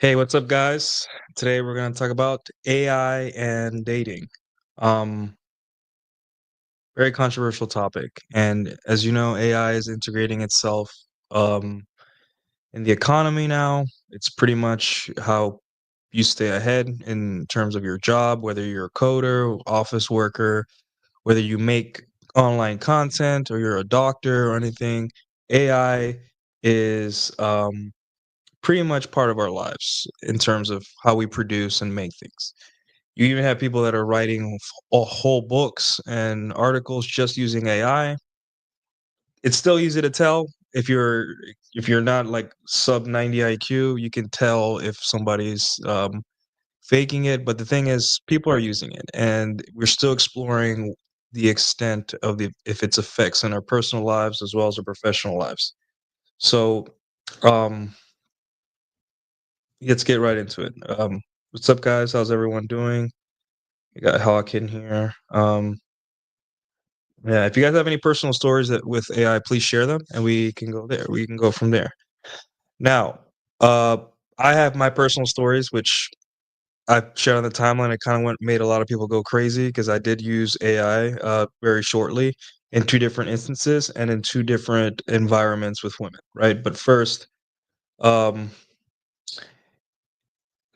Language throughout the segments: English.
Hey, what's up, guys? Today we're going to talk about AI and dating. Um, Very controversial topic. And as you know, AI is integrating itself um, in the economy now. It's pretty much how you stay ahead in terms of your job, whether you're a coder, office worker, whether you make online content or you're a doctor or anything. AI is pretty much part of our lives in terms of how we produce and make things. You even have people that are writing whole books and articles just using AI. It's still easy to tell if you're not like sub 90 IQ, you can tell if somebody's faking it. But the thing is, people are using it, and we're still exploring the extent of the if its effects in our personal lives as well as our professional lives. So, um, let's get right into it. What's up, guys? How's everyone doing? We got Hawk in here. Yeah, if you guys have any personal stories that with AI, please share them, and we can go there. We can go from there. Now, uh, I have my personal stories, which I've shared on the timeline. It kind of made a lot of people go crazy because I did use AI very shortly in two different instances and in two different environments with women, right? But first, um,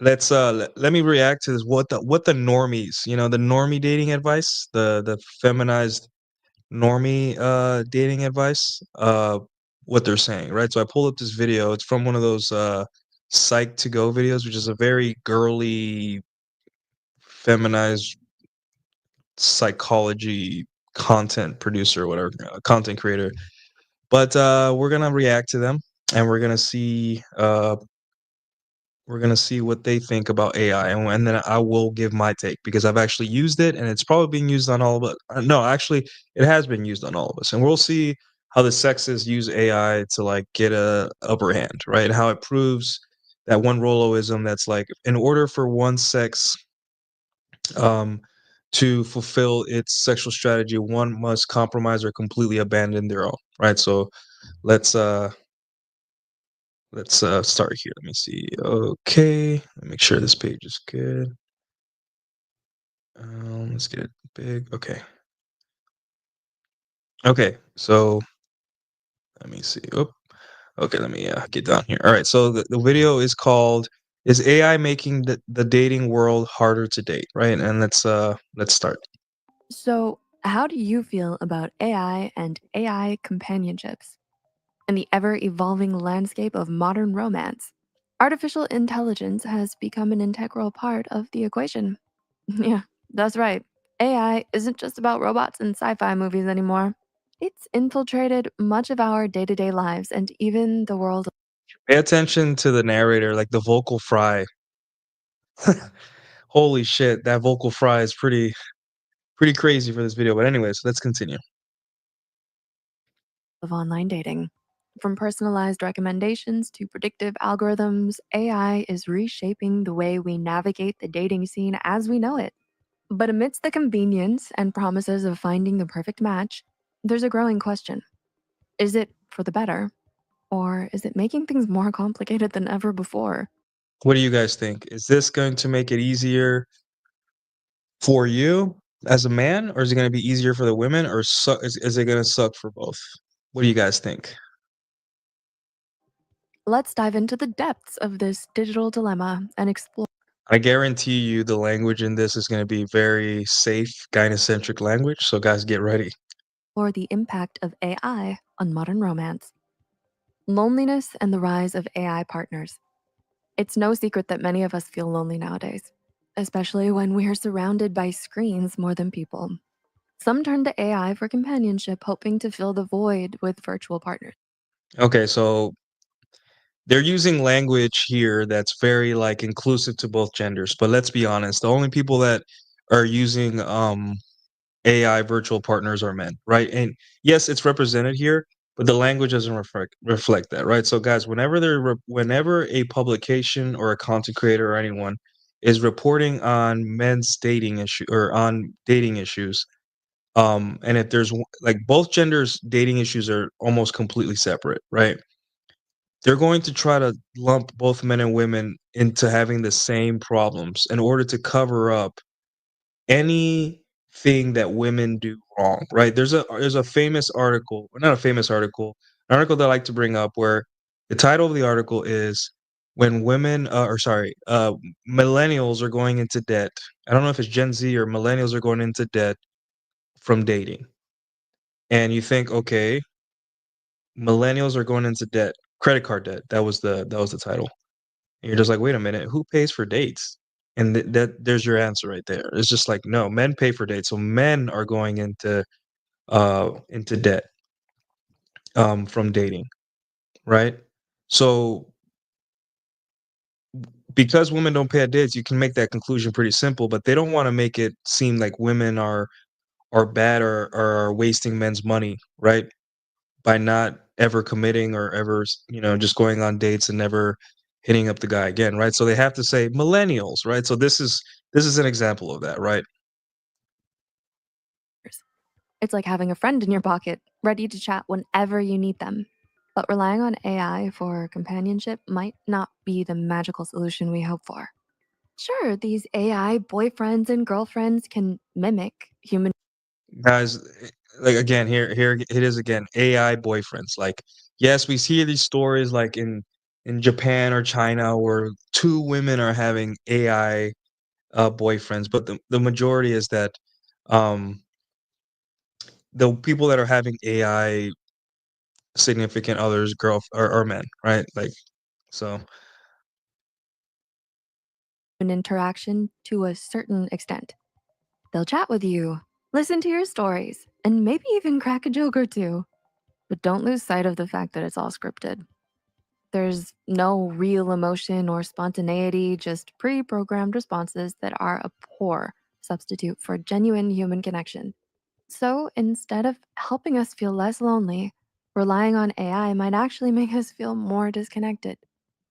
let me react to this. What the normies, the normie dating advice, the feminized normie dating advice, what they're saying, right? So I pulled up this video. It's from one of those psych to go videos, which is a very girly, feminized psychology content producer or whatever, content creator. But we're gonna react to them, and we're gonna see what they think about AI, and then I will give my take because I've actually used it, and it's probably being used on all of us. No, actually, it has been used on all of us, and we'll see how the sexes use AI to like get a upper hand, right? And how it proves that one Roloism that's like in order for one sex um, to fulfill its sexual strategy, one must compromise or completely abandon their own, right? So let's uh let's start here. Let me see. Okay, let me make sure this page is good. Let's get it big. Okay. Okay. So let me see. Oh, okay. Let me get down here. All right. So the video is called "Is AI making the dating world harder to date?" Right. And let's start. So, how do you feel about AI and AI companionships and the ever evolving landscape of modern romance? Artificial intelligence has become an integral part of the equation. Yeah, that's right. AI isn't just about robots and sci fi movies anymore. It's infiltrated much of our day to day lives and even the world. Pay attention to the narrator, like the vocal fry. Holy shit, that vocal fry is pretty crazy for this video. But anyways, let's continue. Of online dating. From personalized recommendations to predictive algorithms, AI is reshaping the way we navigate the dating scene as we know it. But amidst the convenience and promises of finding the perfect match, there's a growing question. Is it for the better? Or is it making things more complicated than ever before? What do you guys think? Is this going to make it easier for you as a man, or is it going to be easier for the women, or is it going to suck for both? What do you guys think? Let's dive into the depths of this digital dilemma and explore I guarantee you the language in this is going to be very safe, gynocentric language. So, guys, get ready. the impact of AI on modern romance, loneliness, and the rise of AI partners. It's no secret that many of us feel lonely nowadays, especially when we are surrounded by screens more than people. Some turn to AI for companionship, hoping to fill the void with virtual partners. Okay, so they're using language here that's very like inclusive to both genders. But let's be honest, the only people that are using AI virtual partners are men, right? And yes, it's represented here, but the language doesn't reflect that, right? So, guys, whenever a publication or a content creator or anyone is reporting on men's dating issue or on dating issues, and if there's like both genders, dating issues are almost completely separate, right? They're going to try to lump both men and women into having the same problems in order to cover up anything that women do wrong, right? There's a famous article, or not a famous article, an article that I like to bring up where the title of the article is when women or sorry, millennials are going into debt. I don't know if it's Gen Z or millennials are going into debt from dating. And you think, okay, millennials are going into debt, credit card debt. That was the title. And you're just like, wait a minute, who pays for dates? And that there's your answer right there. It's just like, no, men pay for dates. So men are going into debt from dating, right? So because women don't pay at dates, you can make that conclusion pretty simple, but they don't want to make it seem like women are bad or are wasting men's money, right? By not ever committing or ever, just going on dates and never hitting up the guy again, right? So they have to say millennials, right? So this is an example of that, right? It's like having a friend in your pocket, ready to chat whenever you need them. But relying on AI for companionship might not be the magical solution we hope for. Sure, these AI boyfriends and girlfriends can mimic human Guys, like again, here it is again, AI boyfriends. Like, yes, we see these stories like in Japan or China where two women are having AI boyfriends, but the majority is that um the people that are having AI significant others, girl or men, right? Like, so interaction to a certain extent. They'll chat with you, listen to your stories, and maybe even crack a joke or two. But don't lose sight of the fact that it's all scripted. There's no real emotion or spontaneity, just pre programmed responses that are a poor substitute for genuine human connection. So instead of helping us feel less lonely, relying on AI might actually make us feel more disconnected.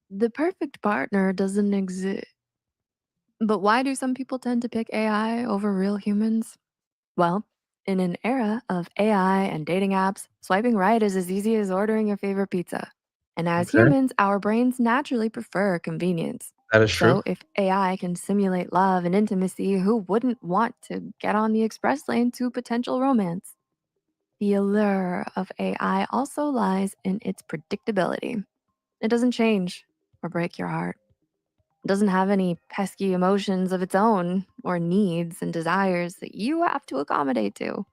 The perfect partner doesn't exist. But why do some people tend to pick AI over real humans? Well, in an era of AI and dating apps, swiping right is as easy as ordering your favorite pizza. And as okay, humans, our brains naturally prefer convenience. that is true. So if AI can simulate love and intimacy, who wouldn't want to get on the express lane to potential romance? The allure of AI also lies in its predictability. It doesn't change or break your heart. It doesn't have any pesky emotions of its own or needs and desires that you have to accommodate to.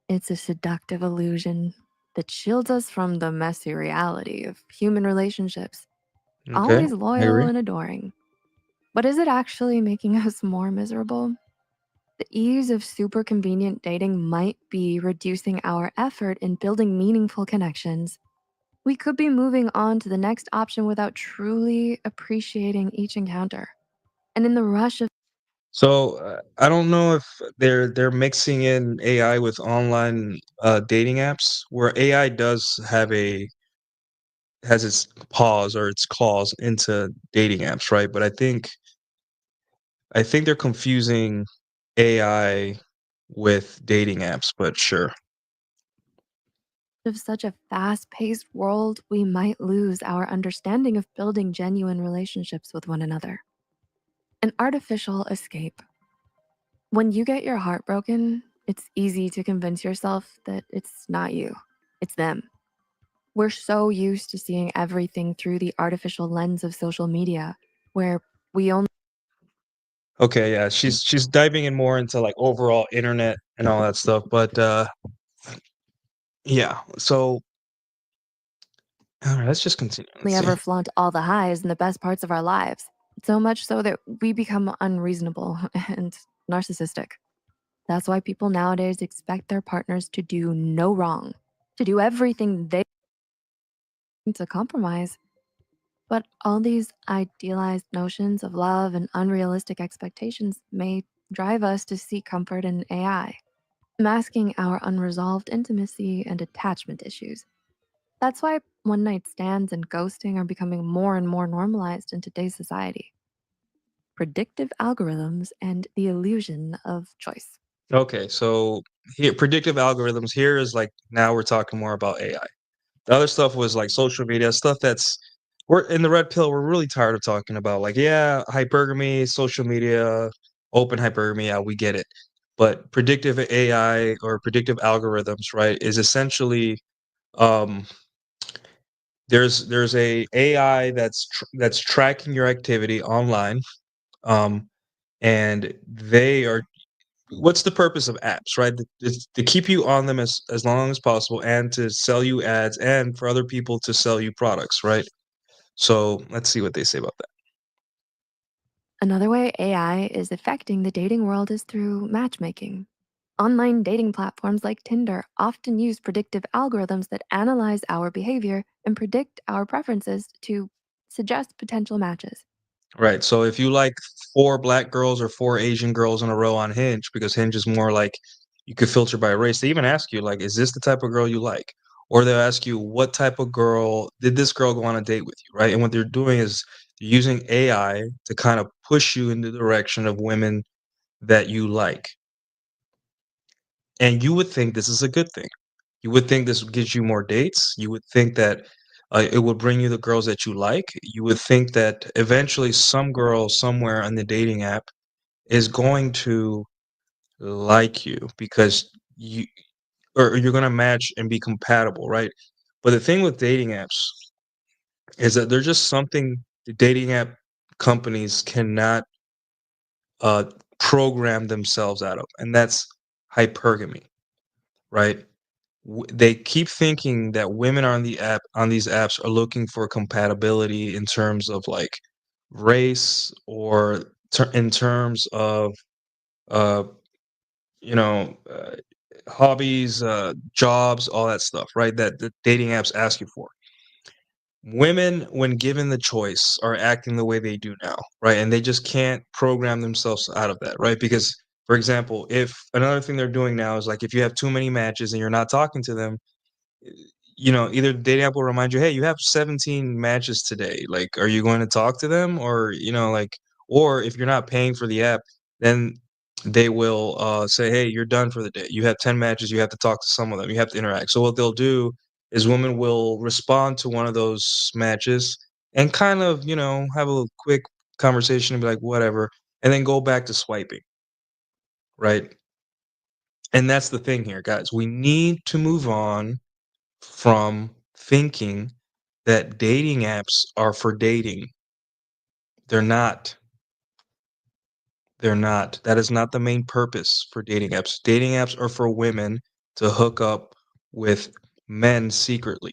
It's a seductive illusion that shields us from the messy reality of human relationships, Okay, always I loyal agree. and adoring. But is it actually making us more miserable? The ease of super convenient dating might be reducing our effort in building meaningful connections. We could be moving on to the next option without truly appreciating each encounter. And in the rush of So I don't know if they're mixing in AI with online dating apps where AI does have a has its paws or its claws into dating apps, right? But I think they're confusing AI with dating apps, but sure. such a fast paced world, we might lose our understanding of building genuine relationships with one another. An artificial escape. When you get your heart broken, it's easy to convince yourself that it's not you, it's them. We're so used to seeing everything through the artificial lens of social media, where we only Okay, yeah, she's diving in more into like overall internet and all that stuff, but yeah. So, all right, let's just continue. Let's see. ever flaunt all the highs and the best parts of our lives, so much so that we become unreasonable and narcissistic. That's why people nowadays expect their partners to do no wrong, to do everything they to compromise. But all these idealized notions of love and unrealistic expectations may drive us to seek comfort in AI, masking our unresolved intimacy and attachment issues. That's why one night stands and ghosting are becoming more and more normalized in today's society. Predictive algorithms and the illusion of choice. Okay, so here, predictive algorithms. Here is like now we're talking more about AI. The other stuff was like social media stuff that's we're in the red pill. We're really tired of talking about like yeah, hypergamy, social media, open hypergamy. Yeah, we get it. But predictive AI or predictive algorithms, right, is essentially um there's a AI that's tracking your activity online, um, and they are what's the purpose of apps, right? It's to keep you on them as long as possible and to sell you ads and for other people to sell you products, right? So let's see what they say about that. Another way AI is affecting the dating world is through matchmaking. Online dating platforms like Tinder often use predictive algorithms that analyze our behavior and predict our preferences to suggest potential matches. Right. So if you like 4 black girls or 4 Asian girls in a row on Hinge, because Hinge is more like you could filter by race, they even ask you, like, "Is this the type of girl you like?" Or they'll ask you, "What type of girl did this girl go on a date with you?" Right? And what they're doing is they're using AI to kind of push you in the direction of women that you like. And you would think this is a good thing. You would think this gives you more dates. You would think that it would bring you the girls that you like. You would think that eventually some girl somewhere on the dating app is going to like you because you or you're going to match and be compatible, right? But the thing with dating apps is that there's just something the dating app companies cannot uh, program themselves out of, and that's hypergamy, right? They keep thinking that women on the app on these apps are looking for compatibility in terms of like race or in terms of uh you know hobbies, jobs, all that stuff, right? That the dating apps ask you for. Women, when given the choice, are acting the way they do now, right? And they just can't program themselves out of that, right? Because, for example, if another thing they're doing now is like if you have too many matches and you're not talking to them, either the dating app will remind you, "Hey, you have 17 matches today. Like, are you going to talk to them?" Or, like, or if you're not paying for the app, then they will say, "Hey, you're done for the day. You have 10 matches. You have to talk to some of them. You have to interact." So what they'll do is women will respond to one of those matches and kind of, have a quick conversation and be like, whatever, and then go back to swiping, right? And that's the thing here, guys. We need to move on from thinking that dating apps are for dating. They're not. They're not. That is not the main purpose for dating apps. Dating apps are for women to hook up with men secretly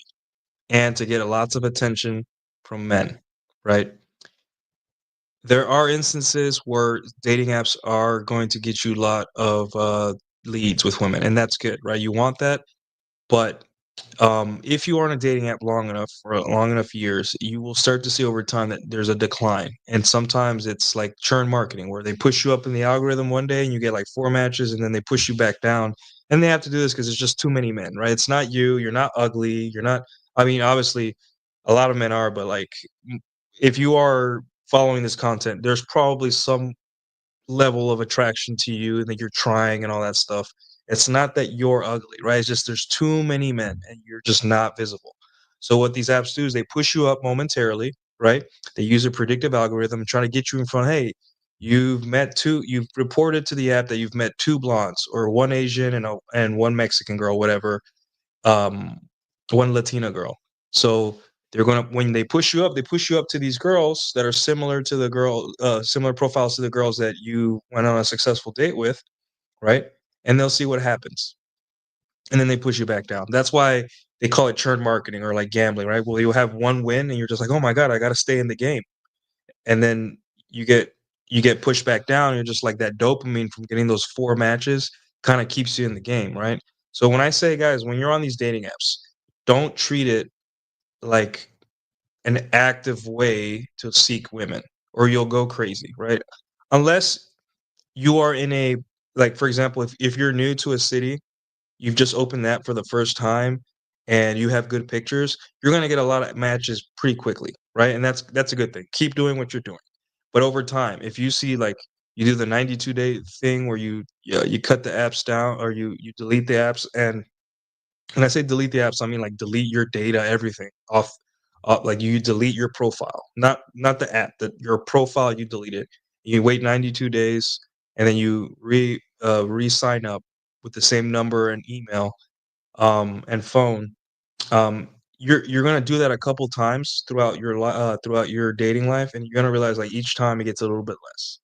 and to get lots of attention from men, right? There are instances where dating apps are going to get you a lot of leads with women, and that's good, right? You want that, but if you are on a dating app long enough for long enough years, you will start to see over time that there's a decline. And sometimes it's like churn marketing where they push you up in the algorithm one day and you get like 4 matches and then they push you back down. And they have to do this because there's just too many men, right? It's not you. You're not ugly. You're not, I mean, obviously a lot of men are, but like if you are following this content, there's probably some level of attraction to you and that you're trying and all that stuff. It's not that you're ugly, right? It's just there's too many men and you're just not visible. So what these apps do is they push you up momentarily, right? They use a predictive algorithm and try to get you in front. Hey, you've reported to the app that you've met 2 blondes or 1 Asian and one Mexican girl, whatever, um, one Latina girl. So they're gonna when they push you up to these girls that are similar to similar profiles to the girls that you went on a successful date with, right? And they'll see what happens, and then they push you back down. That's why they call it churn marketing or like gambling, right? Well, you'll have one win, and you're just like, oh my god, I got to stay in the game, and then you get you get pushed back down. You're just like that dopamine from getting those 4 matches kind of keeps you in the game, right? So when I say, guys, when you're on these dating apps, don't treat it like an active way to seek women or you'll go crazy, right? Unless you are in a like for example, if you're new to a city, you've just opened that for the first time and you have good pictures, you're going to get a lot of matches pretty quickly, right? And that's a good thing. Keep doing what you're doing. But over time, if you see like you do the 92-day thing where you cut the apps down or you delete the apps and when I say delete the apps, I mean like delete your data, everything off. Like you delete your profile, not the app. That your profile, you delete it. You wait 92 days, and then you re sign up with the same number and email and phone. You're gonna do that a couple times throughout your dating life, and you're gonna realize like each time it gets a little bit less.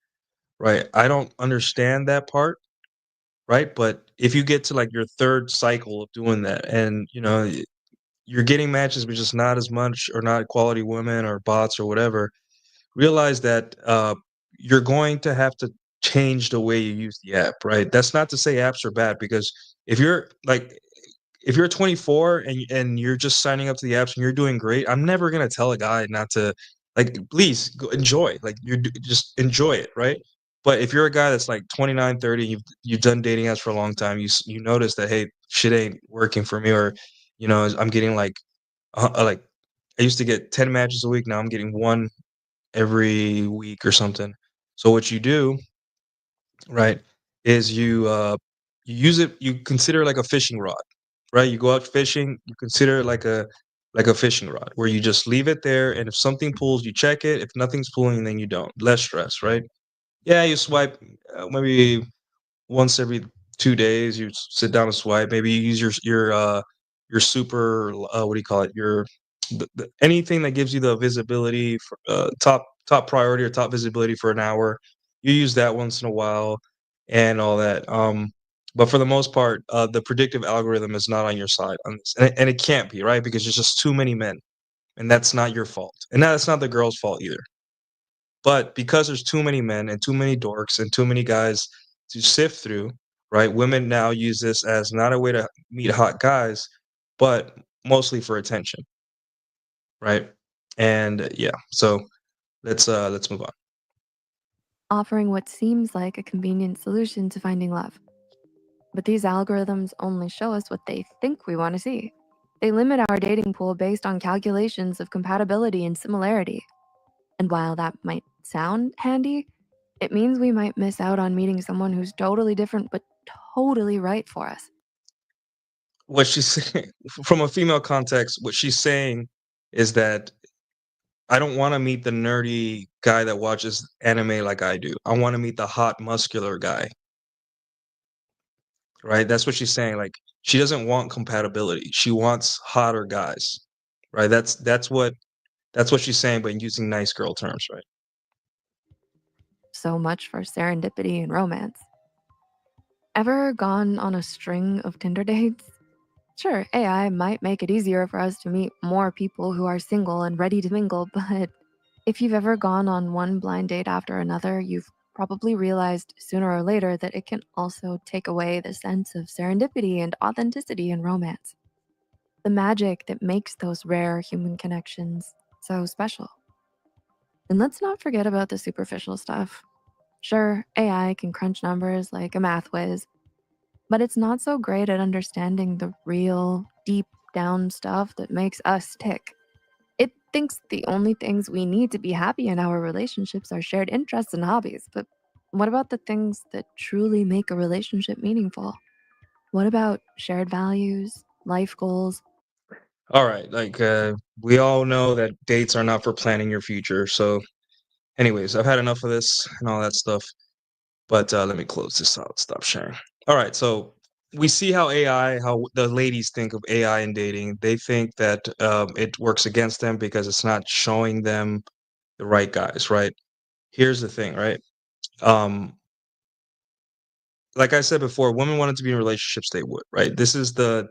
Right? I don't understand that part, right? But if you get to like your third cycle of doing that, and you're getting matches, but just not as much or not quality women or bots or whatever, realize that you're going to have to change the way you use the app, right? That's not to say apps are bad because if you're like if you're 24 and you're just signing up to the apps and you're doing great, I'm never gonna tell a guy not to like please go enjoy. Like just enjoy it, right? But if you're a guy that's like 29, 30, you've done dating apps for a long time, you notice that hey, shit ain't working for me, or I'm getting like I used to get 10 matches a week. Now I'm getting one every week or something. So what you do, right, is you use it. You consider it like a fishing rod, right? You go out fishing. You consider it like a fishing rod where you just leave it there, and if something pulls, you check it. If nothing's pulling, then you don't. Less stress, right? Yeah, you swipe maybe once every 2 days, you sit down and swipe. Maybe you use your super, what do you call it? Anything that gives you the visibility for, top priority or top visibility for an hour. You use that once in a while and all that. But for the most part, the predictive algorithm is not on your side on this, and it can't be, right? Because there's just too many men, and that's not your fault, and that's not the girl's fault either. But because there's too many men and too many dorks and too many guys to sift through, right? Women now use this as not a way to meet hot guys, but mostly for attention, right? And yeah, so let's move on. Offering what seems like a convenient solution to finding love. But these algorithms only show us what they think we want to see. They limit our dating pool based on calculations of compatibility and similarity. And while that might sound handy, it means we might miss out on meeting someone who's totally different but totally right for us. What she's saying from a female context, what she's saying is that I don't want to meet the nerdy guy that watches anime like I do. I want to meet the hot muscular guy, right? That's what she's saying. Like she doesn't want compatibility. She wants hotter guys, right? That's what she's saying, but using nice girl terms, right? So much for serendipity and romance. Ever gone on a string of Tinder dates? Sure, AI might make it easier for us to meet more people who are single and ready to mingle, but if you've ever gone on one blind date after another, you've probably realized sooner or later that it can also take away the sense of serendipity and authenticity in romance. The magic that makes those rare human connections so special. And let's not forget about the superficial stuff. Sure, AI can crunch numbers like a math whiz, but it's not so great at understanding the real, deep down stuff that makes us tick. It thinks the only things we need to be happy in our relationships are shared interests and hobbies, but what about the things that truly make a relationship meaningful? What about shared values, life goals? All right, like we all know that dates are not for planning your future. So, anyways, I've had enough of this and all that stuff. But let me close this out. Stop sharing. All right, so we see how the ladies think of AI in dating. They think that it works against them because it's not showing them the right guys, right? Here's the thing, right? Um, like I said before, women wanted to be in relationships, they would, right? This is the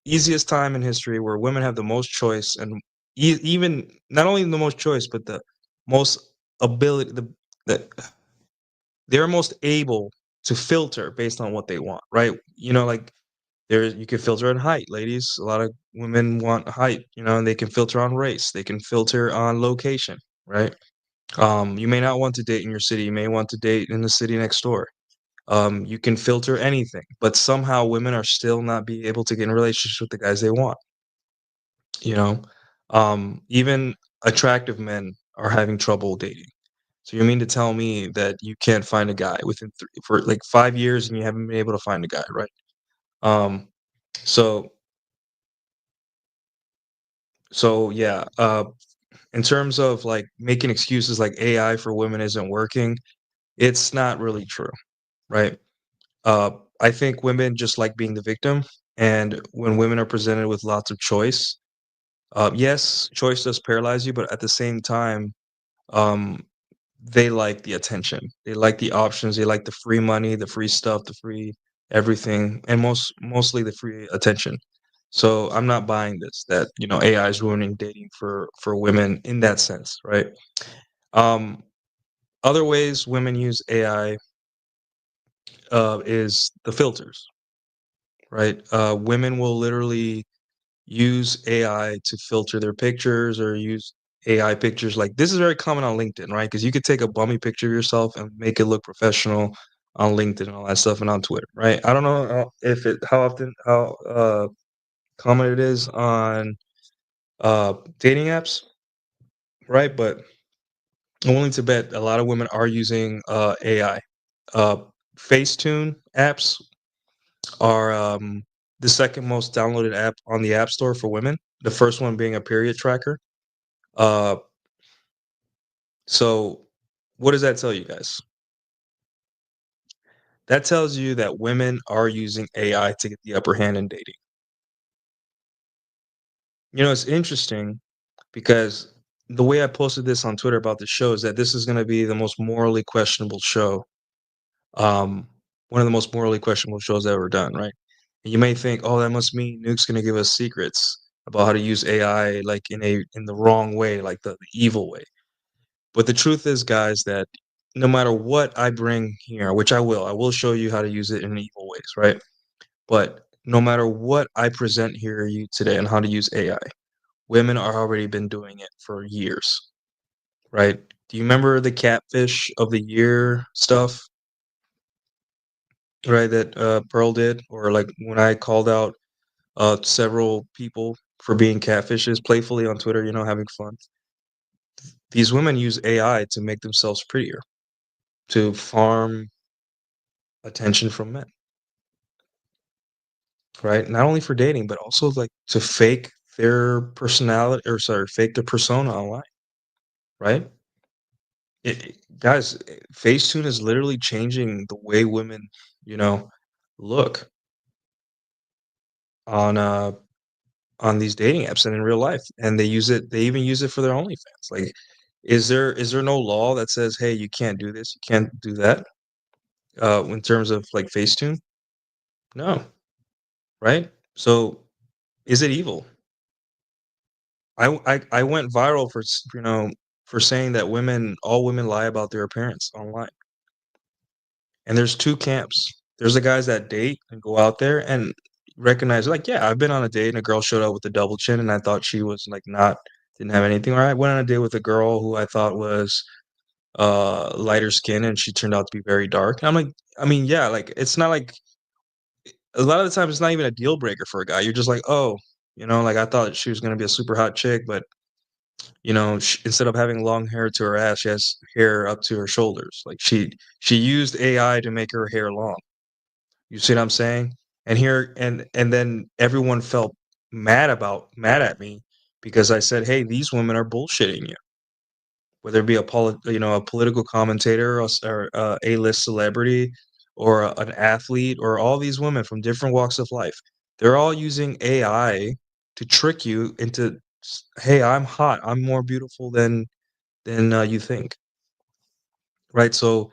easiest time in history where women have the most choice and even not only the most choice, but the most ability, the they're most able to filter based on what they want, right? Like you can filter on height, ladies. A lot of women want height, and they can filter on race. They can filter on location, right? You may not want to date in your city. You may want to date in the city next door. You can filter anything, but somehow women are still not be able to get in relationships with the guys they want. You know, even attractive men are having trouble dating. So you mean to tell me that you can't find a guy for like 5 years and you haven't been able to find a guy, right? Um, so yeah, in terms of like making excuses like AI for women isn't working, it's not really true, right? Uh, I think women just like being the victim, and when women are presented with lots of choice, yes, choice does paralyze you, but at the same time, um, they like the attention. They like the options. They like the free money, the free stuff, the free everything, and mostly the free attention. So I'm not buying this that AI is ruining dating for women in that sense, right? Um, Other ways women use AI is the filters, right? Women will literally use AI to filter their pictures or use AI pictures. Like this is very common on LinkedIn, right? Because you could take a bummy picture of yourself and make it look professional on LinkedIn and all that stuff and on Twitter, right? I don't know how common it is on dating apps, right? But I'm willing to bet a lot of women are using AI. Uh, Facetune apps are the second most downloaded app on the App Store for women. The first one being a period tracker. Uh, so what does that tell you guys? That tells you that women are using AI to get the upper hand in dating. It's interesting because the way I posted this on Twitter about the show is that this is going to be the most morally questionable show. Um, One of the most morally questionable shows ever done, right? And you may think, oh, that must mean Nuke's going to give us secrets about how to use AI like in the wrong way, like the evil way. But the truth is, guys, that no matter what I bring here, which I will show you how to use it in evil ways, right? But no matter what I present here you today on how to use AI, women are already been doing it for years, right? Do you remember the catfish of the year stuff, right? That Pearl did, or like when I called out several people for being catfishes playfully on Twitter, having fun. These women use AI to make themselves prettier, to farm attention from men, right? Not only for dating, but also like to fake their personality or sorry, fake their persona online, right? Guys, Facetune is literally changing the way women, you know, look on on these dating apps and in real life. And they even use it for their OnlyFans. Like, is there no law that says, hey, you can't do this, you can't do that? In terms of like Facetune? No, right? So is it evil? I went viral for saying that all women lie about their appearance online. And there's two camps. There's the guys that date and go out there and recognize, like, yeah, I've been on a date and a girl showed up with a double chin and I thought she was like not didn't have anything. Or I went on a date with a girl who I thought was lighter skin and she turned out to be very dark. And I'm like, I mean, yeah, like it's not like a lot of the time it's not even a deal breaker for a guy. You're just like, oh, like I thought she was gonna be a super hot chick, but instead of having long hair to her ass, she has hair up to her shoulders. Like she used AI to make her hair long. You see what I'm saying? And then everyone felt mad at me because I said, "Hey, these women are bullshitting you." Whether it be a political commentator or a list celebrity or an athlete or all these women from different walks of life. They're all using AI to trick you into, hey, I'm hot. I'm more beautiful than you think, right? So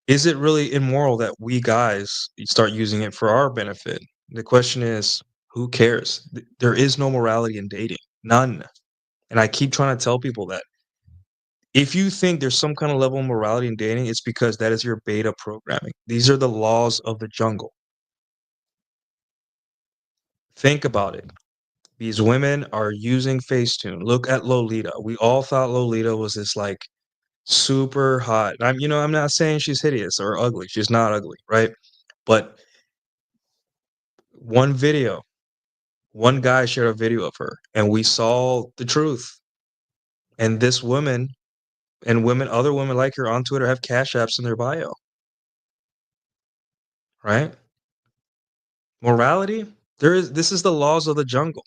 is it really immoral that we guys start using it for our benefit? The question is, who cares? There is no morality in dating, none. And I keep trying to tell people that if you think there's some kind of level of morality in dating, it's because that is your beta programming. These are the laws of the jungle. Think about it. These women are using Facetune. Look at Lolita. We all thought Lolita was this like super hot. I'm not saying she's hideous or ugly. She's not ugly, right? But one video, one guy shared a video of her, and we saw the truth. And this woman and other women like her on Twitter have cash apps in their bio, right? Morality? This is the laws of the jungle.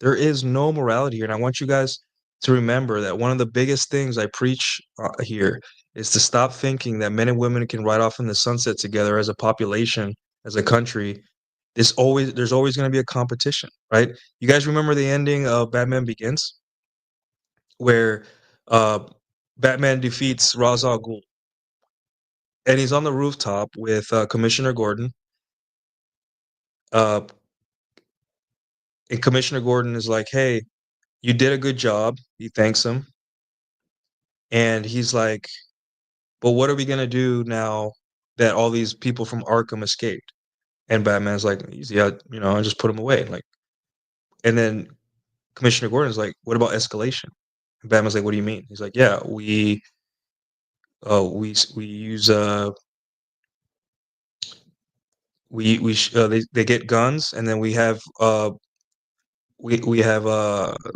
There is no morality here, and I want you guys to remember that one of the biggest things I preach here is to stop thinking that men and women can ride off in the sunset together as a population, as a country. There's always going to be a competition, right? You guys remember the ending of Batman Begins, where uh, Batman defeats Ra's al Ghul, and he's on the rooftop with Commissioner Gordon. Uh, and Commissioner Gordon is like, "Hey, you did a good job." He thanks him, and he's like, "But what are we gonna do now that all these people from Arkham escaped?" And Batman's like, "Easy, I just put them away." Like, and then Commissioner Gordon's like, "What about escalation?" And Batman's like, "What do you mean?" He's like, "Yeah, we use they get guns, and then we have what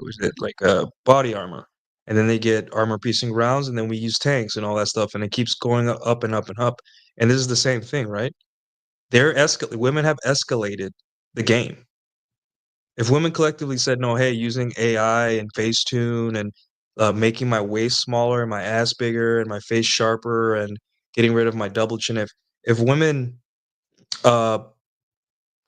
is it, like body armor, and then they get armor piercing rounds, and then we use tanks and all that stuff, and it keeps going up and up and up." And this is the same thing, right? Women have escalated the game. If women collectively said, no, hey, using AI and Facetune and making my waist smaller and my ass bigger and my face sharper and getting rid of my double chin, if women uh,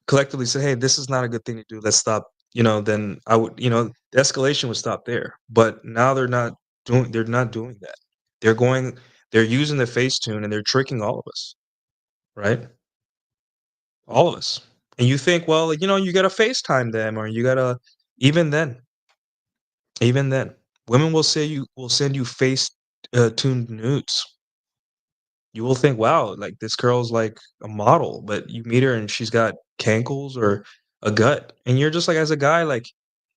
collectively say, hey, this is not a good thing to do, let's stop, then I would, the escalation would stop there. But now they're not doing that. They're going, they're using the Facetune and they're tricking all of us, right? All of us. And you think, well, you gotta FaceTime them, or you gotta, even then, even then, women will send you face tuned nudes. You will think, wow, like this girl's like a model, but you meet her and she's got cankles or a gut. And you're just like, as a guy, like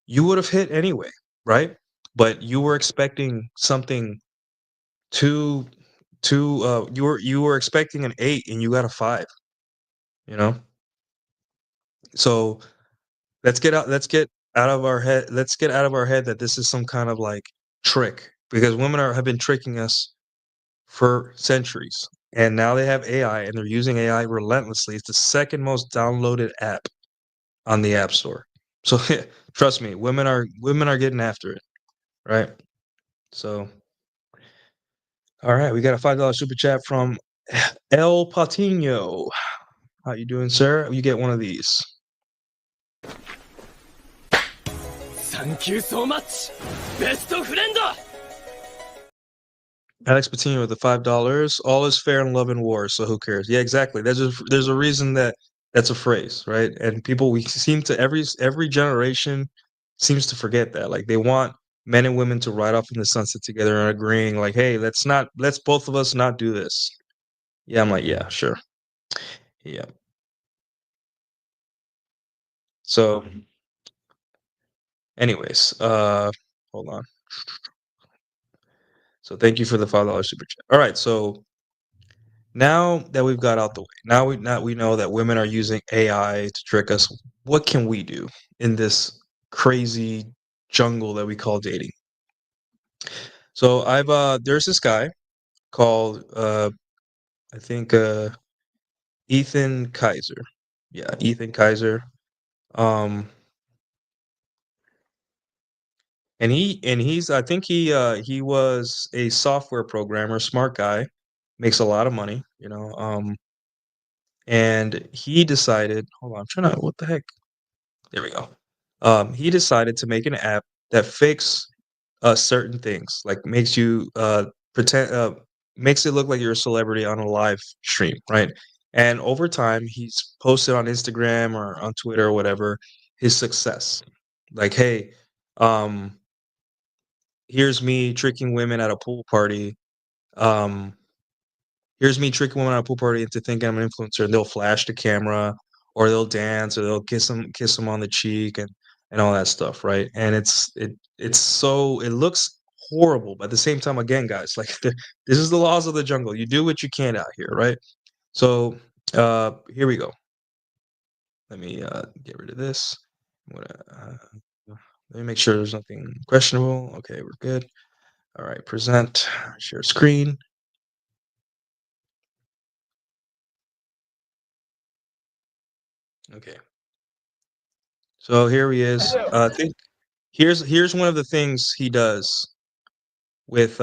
you would have hit anyway, right? But you were expecting something too you were expecting an 8 and you got a 5, you know? So let's get out of our head that this is some kind of like trick, because have been tricking us for centuries, and now they have AI and they're using AI relentlessly. It's the second most downloaded app on the App Store. So trust me, women are getting after it, right? So all right, we got a $5 super chat from El Patino. How you doing, sir? You get one of these. Thank you so much, best friend. Alex Patino with the $5. All is fair in love and war, so who cares? Yeah, exactly. There's a reason that's a phrase, right? And we seem to every generation seems to forget that. Like they want men and women to ride off in the sunset together and agreeing, like, hey, let's both of us not do this. Yeah, I'm like, yeah, sure. Yeah. So, anyways, hold on. So thank you for the $5 super chat. All right, so now that we've got out the way, now we know that women are using AI to trick us. What can we do in this crazy jungle that we call dating? So there's this guy called I think Ethan Kaiser. Yeah, Ethan Kaiser. Um he's I think he was a software programmer, smart guy, makes a lot of money, and he decided, hold on, I'm trying to, what the heck? There we go. He decided to make an app that fakes certain things, like makes you pretend, makes it look like you're a celebrity on a live stream, right? And over time, he's posted on Instagram or on Twitter or whatever his success. Like, hey, um, here's me tricking women at a pool party. Um, here's me tricking women at a pool party into thinking I'm an influencer, and they'll flash the camera, or they'll dance, or they'll kiss them on the cheek, and all that stuff, right? And it's so it looks horrible, but at the same time, again, guys, like this is the laws of the jungle. You do what you can out here, right? So here we go. Let me get rid of this. I'm gonna let me make sure there's nothing questionable. Okay, we're good. All right, present, share screen. Okay. So here he is. Think here's one of the things he does with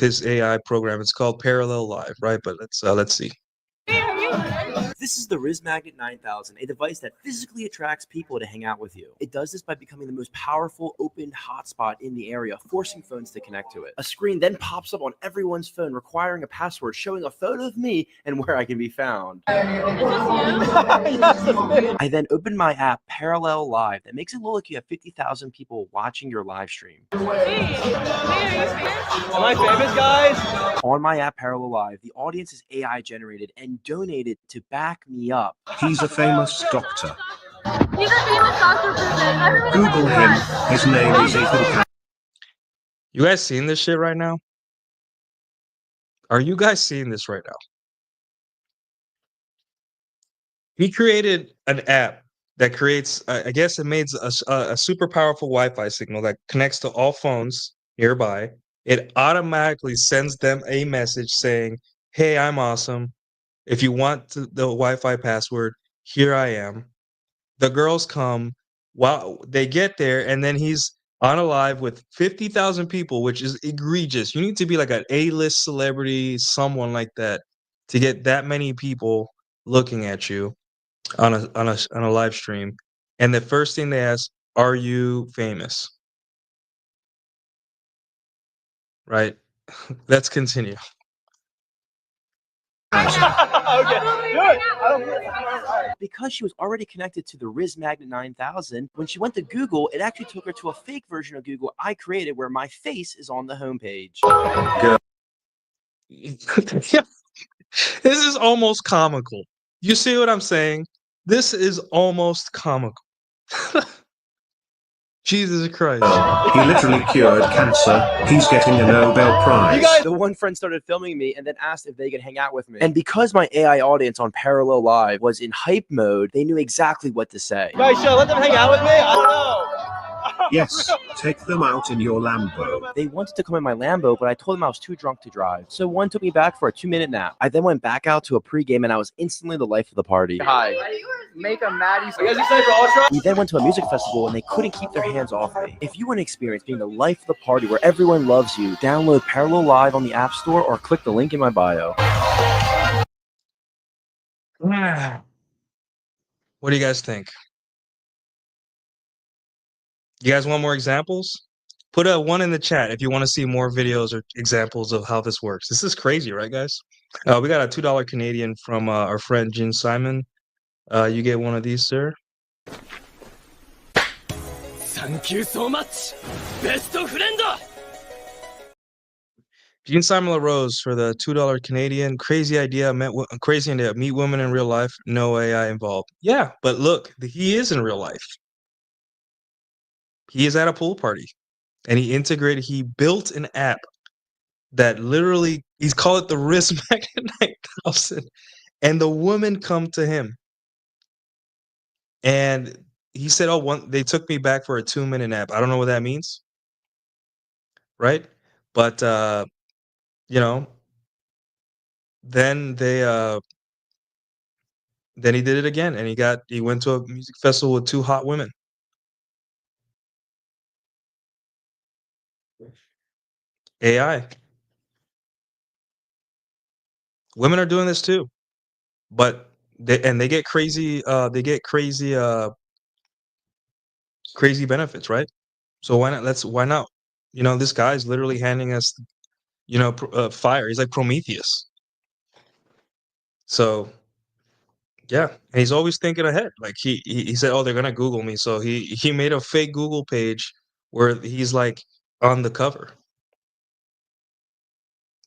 his AI program. It's called Parallel Live, right? But let's see. This is the Riz Magnet 9000, a device that physically attracts people to hang out with you. It does this by becoming the most powerful open hotspot in the area, forcing phones to connect to it. A screen then pops up on everyone's phone requiring a password, showing a photo of me and where I can be found. I then open my app Parallel Live that makes it look like you have 50,000 people watching your live stream. Am I famous, guys? On my app Parallel Live, the audience is AI generated and donated to back me up. He's a famous doctor. He's a famous doctor person. Google him. His name is Ethan. You guys seeing this shit right now? Are you guys seeing this right now? He created an app that creates, I guess it made a super powerful Wi-Fi signal that connects to all phones nearby. It automatically sends them a message saying, hey, I'm awesome. If you want the Wi-Fi password, here I am. The girls come while they get there, and then he's on a live with 50,000 people, which is egregious. You need to be like an A-list celebrity, someone like that, to get that many people looking at you on a live stream. And the first thing they ask, are you famous? Right? Let's continue. Because she was already connected to the Riz Magnet 9000, when she went to Google, it actually took her to a fake version of Google I created where my face is on the homepage. This is almost comical. You see what I'm saying? This is almost comical. Jesus Christ. He literally cured cancer. He's getting a Nobel Prize. The one friend started filming me and then asked if they could hang out with me. And because my AI audience on Parallel Live was in hype mode, they knew exactly what to say. Guys, should I let them hang out with me? I don't know. Yes, take them out in your Lambo. They wanted to come in my Lambo, but I told them I was too drunk to drive. So one took me back for a 2-minute nap. I then went back out to a pregame and I was instantly the life of the party. Hi. Make a Maddie. You guys excited for Ultra? We then went to a music festival and they couldn't keep their hands off me. If you want to experience being the life of the party where everyone loves you, download Parallel Live on the App Store or click the link in my bio. What do you guys think? You guys want more examples? Put a 1 in the chat if you want to see more videos or examples of how this works. This is crazy, right, guys? We got a $2 Canadian from our friend Gene Simon. You get one of these, sir. Thank you so much. Best friend. Gene Simon LaRose for the $2 Canadian. Crazy idea. Crazy idea. Meet women in real life. No AI involved. Yeah, but look, he is in real life. He is at a pool party, and he built an app that literally, he's called it the Riz Magnet 9000, and the women come to him. And he said, they took me back for a 2-minute nap. I don't know what that means. Right? But, you know, then then he did it again, and he went to a music festival with 2 hot women. AI. Women are doing this too, but They get crazy. They get crazy. Crazy benefits, right? So why not? Why not? This guy's literally handing us, fire. He's like Prometheus. So yeah, and he's always thinking ahead. Like he said, oh, they're gonna Google me. So he made a fake Google page where he's like on the cover.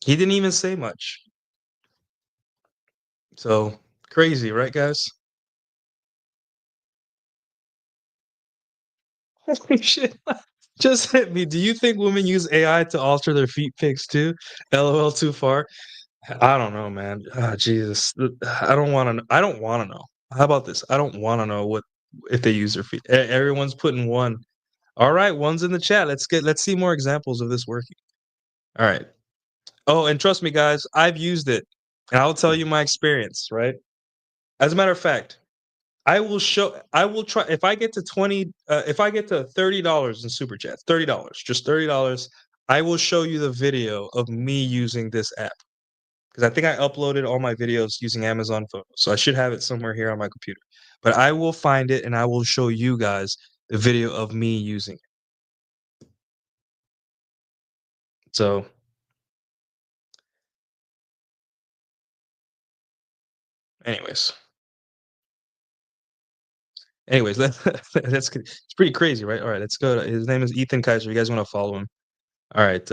He didn't even say much. So crazy, right, guys? Holy shit. Just hit me. Do you think women use AI to alter their feet pics too? LOL too far. I don't know, man. Ah, Jesus. I don't want to. I don't want to know. How about this? I don't want to know what if they use their feet. Everyone's putting one. All right, one's in the chat. Let's see more examples of this working. All right. Oh, and trust me, guys, I've used it, and I'll tell you my experience. Right. As a matter of fact, I will try if I get to if I get to $30 in super chats, $30, just $30, I will show you the video of me using this app. Because I think I uploaded all my videos using Amazon Photos. So I should have it somewhere here on my computer. But I will find it and I will show you guys the video of me using it. So anyways, that's it's pretty crazy, right? All right, let's go. His name is Ethan Kaiser. You guys want to follow him? All right.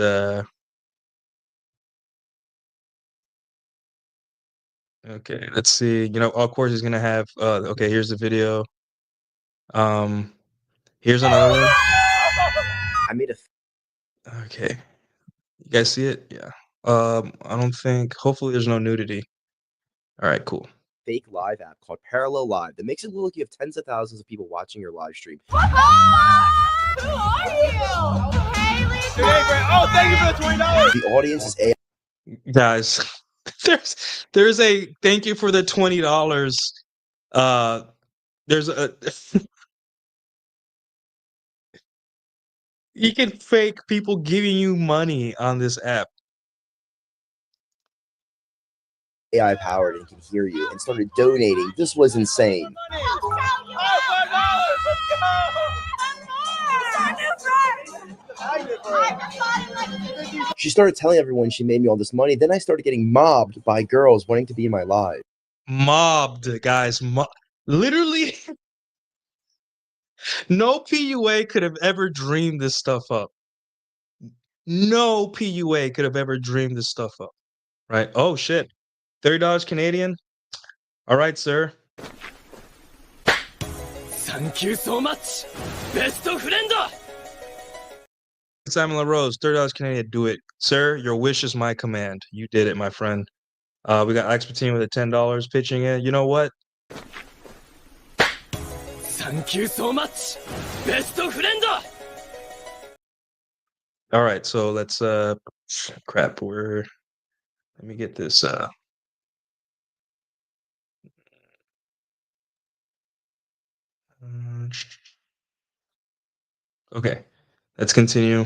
Okay, let's see. Of course he's gonna have. Okay, here's the video. Here's another one. I made a Okay, you guys see it? Yeah. I don't think. Hopefully, there's no nudity. All right, cool. fake live app called Parallel Live that makes it look like you have tens of thousands of people watching your live stream. Who are you? Haley. Oh, thank you for the $20. The audience is AI. Guys, there's a thank you for the $20. There's a you can fake people giving you money on this app. AI powered and can hear you and started donating. This was insane. She started telling everyone she made me all this money. Then I started getting mobbed by girls wanting to be in my live. Mobbed, guys. Literally, no PUA could have ever dreamed this stuff up. No PUA could have ever dreamed this stuff up. Right? Oh, shit. $30 Canadian? All right, sir. Thank you so much. Best friend. Simon LaRose, $30 Canadian, do it. Sir, your wish is my command. You did it, my friend. We got Expertine with a $10 pitching in. You know what? Thank you so much. Best friend. All right, so let's crap, let me get this okay. Let's continue.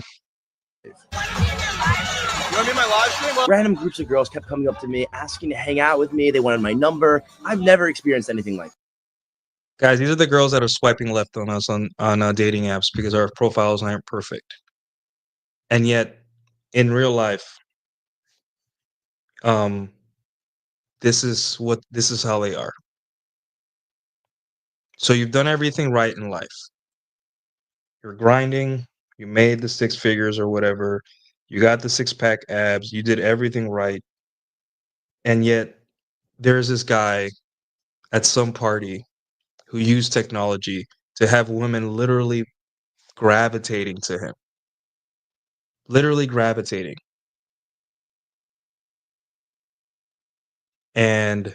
Random groups of girls kept coming up to me, asking to hang out with me. They wanted my number. I've never experienced anything like that. Guys, these are the girls that are swiping left on us on dating apps because our profiles aren't perfect. And yet, in real life, this is how they are. So you've done everything right in life. You're grinding, you made the 6 figures or whatever, you got the 6-pack abs, you did everything right. And yet, there's this guy at some party who used technology to have women literally gravitating to him. Literally gravitating. And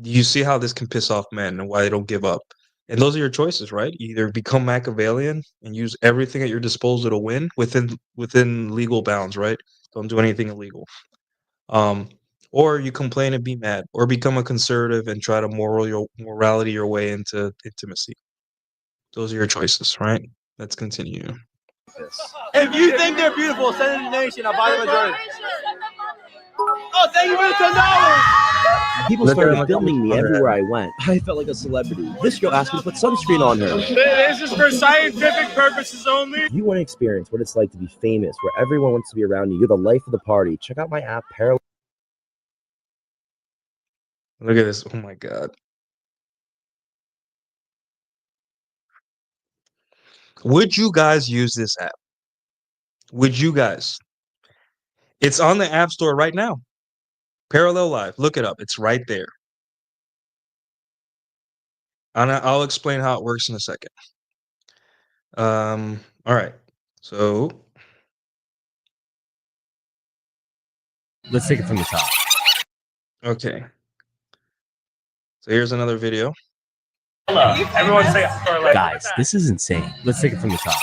you see how this can piss off men and why they don't give up. And those are your choices, right? Either become Machiavellian and use everything at your disposal to win within legal bounds, right? Don't do anything illegal. Or you complain and be mad, or become a conservative and try to morality your way into intimacy. Those are your choices, right? Let's continue. If you think they're beautiful, send a donation. I'll buy them a drink. Oh, thank you for the $10. People Look at started him, filming me look at him. everywhere I went. I felt like a celebrity. This girl asked me to put sunscreen on her. This is for scientific purposes only. If you want to experience what it's like to be famous, where everyone wants to be around you, you're the life of the party, check out my app, Parallel. Look at this. Oh my God. Would you guys use this app? Would you guys? It's on the App Store right now. Parallel Live. Look it up. It's right there. And I'll explain how it works in a second. All right. So Let's take it from the top. okay. So here's another video. Everyone say Guys, this is insane. Let's take it from the top.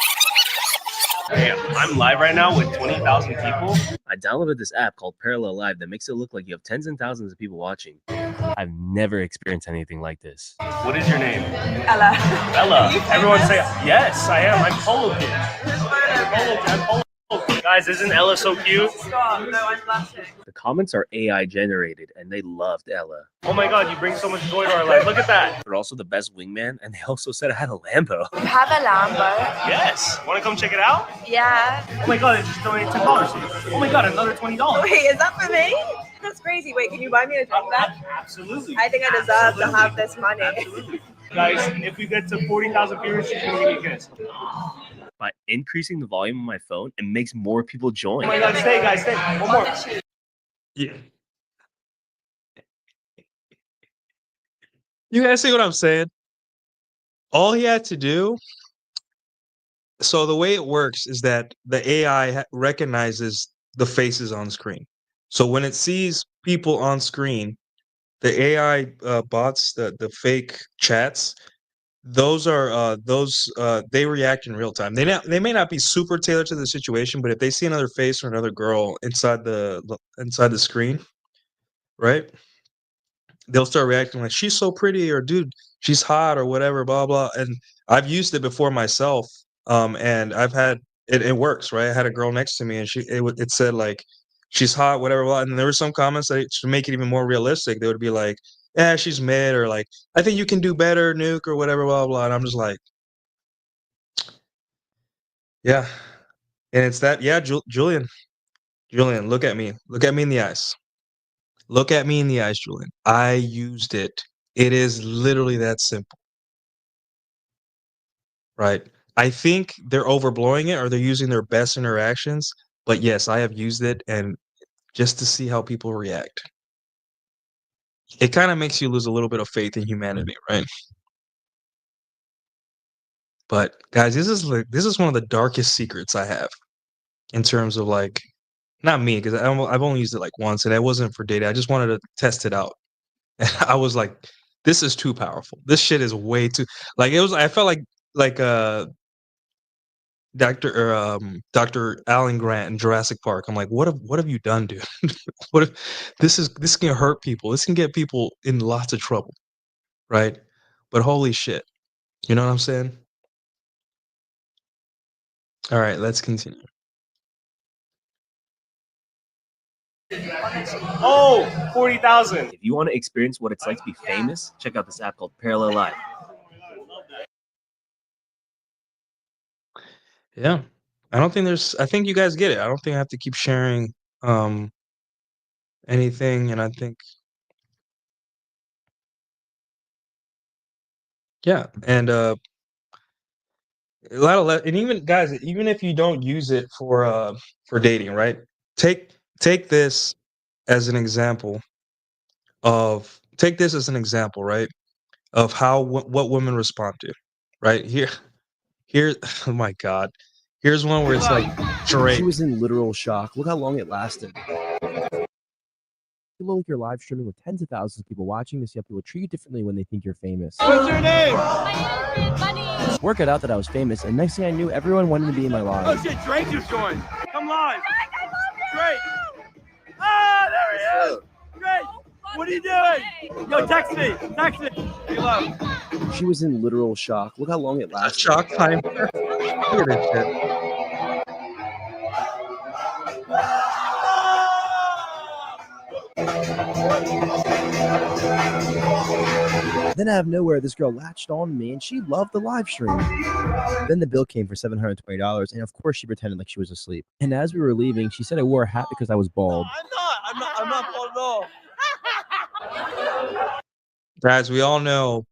Damn, I'm live right now with 20,000 people. I downloaded this app called Parallel Live that makes it look like you have tens and thousands of people watching. I've never experienced anything like this. What is your name? Ella. Ella. Everyone say, yes, I am. I'm Polo Kid. I'm Polo Kid. Guys, isn't Ella so cute? Stop. No, I'm blushing. The comments are AI generated, and they loved Ella. Oh my God, you bring so much joy to our life. Look at that. They're also the best wingman, and they also said I had a Lambo. You have a Lambo? Yes. Want to come check it out? Yeah. Oh my God, I just donated $10. Oh my God, another $20. Wait, is that for me? That's crazy. Wait, can you buy me a drink then? Absolutely. I think I deserve to have this money. Absolutely. Guys, if we get to 40,000 viewers, she's going to give me a kiss. By increasing the volume of my phone, it makes more people join. Oh my God, stay, guys, stay. One more. Yeah. You guys see what I'm saying? All he had to do. So the way it works is that the AI recognizes the faces on screen. So when it sees people on screen, the AI bots, the fake chats, those are they react in real time. They may not be super tailored to the situation, but if they see another face or another girl inside the screen, right? They'll start reacting like she's so pretty, or dude, she's hot, or whatever, blah blah. And I've used it before myself, and I've had it works, right? I had a girl next to me, and it said like she's hot, whatever, blah. And there were some comments that to make it even more realistic, they would be like, "Yeah, she's mid," or like, "I think you can do better, Nuke," or whatever, blah blah. And I'm just like, yeah, and it's that, yeah, Julian, look at me in the eyes. Look at me in the eyes, Julian. I used it. It is literally that simple. Right? I think they're overblowing it, or they're using their best interactions. But yes, I have used it, and just to see how people react. It kind of makes you lose a little bit of faith in humanity, right? But guys, this is one of the darkest secrets I have in terms of like, not me, because I've only used it like once, and it wasn't for data. I just wanted to test it out. And I was like, this is too powerful. This shit is way too, like, it was, I felt like Dr. Alan Grant in Jurassic Park. I'm like, what have you done, dude? What if this can hurt people? This can get people in lots of trouble, right? But holy shit. You know what I'm saying? All right, let's continue. Oh, 40,000. If you want to experience what it's like to be famous, check out this app called Parallel Live. Yeah. I think you guys get it. I don't think I have to keep sharing anything, and I think yeah, and a lot of and even guys, even if you don't use it for dating, right? Take this as an example right? Of how what women respond to, right? Here, oh my God. Here's one where it's like Drake. She was in literal shock. Look how long it lasted. You look like you're live streaming with tens of thousands of people watching this, yet people treat you differently when they think you're famous. What's your name? Work it out that I was famous, and next thing I knew, everyone wanted to be in my live. Oh shit, Drake just joined. Come live. Drake. Ah, there he is. Drake. What are you doing? Yo, text me. Text me. Hey, love. She was in literal shock. Look how long it lasted. Shock time. Look at this shit. Then out of nowhere, this girl latched on to me and she loved the live stream. Then the bill came for $720, and of course she pretended like she was asleep. And as we were leaving, she said I wore a hat because I was bald. I'm not bald at all. Guys, we all know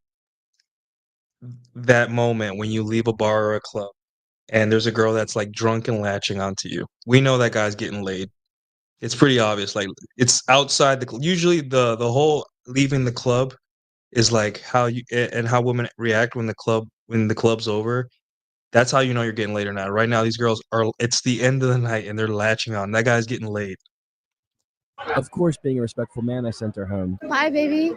that moment when you leave a bar or a club and there's a girl that's like drunk and latching onto you. We know that guy's getting laid. It's pretty obvious. Like it's outside the usually the whole leaving the club is like how you and how women react when the club's over. That's how you know you're getting laid or not. Right now, these girls are. It's the end of the night and they're latching on. That guy's getting laid. Of course, being a respectful man, I sent her home. Bye, baby.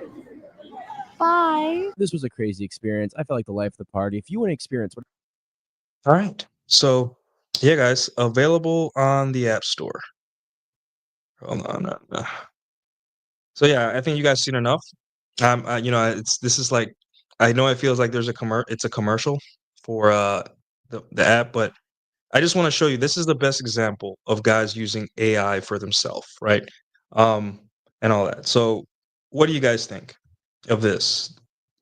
Bye. This was a crazy experience. I felt like the life of the party. If you want to experience what All right. So, yeah, guys, available on the App Store. Hold on. So yeah, I think you guys seen enough. This is like I know it feels like there's it's a commercial for the app, but I just want to show you this is the best example of guys using AI for themselves, right? And all that. So, what do you guys think of this?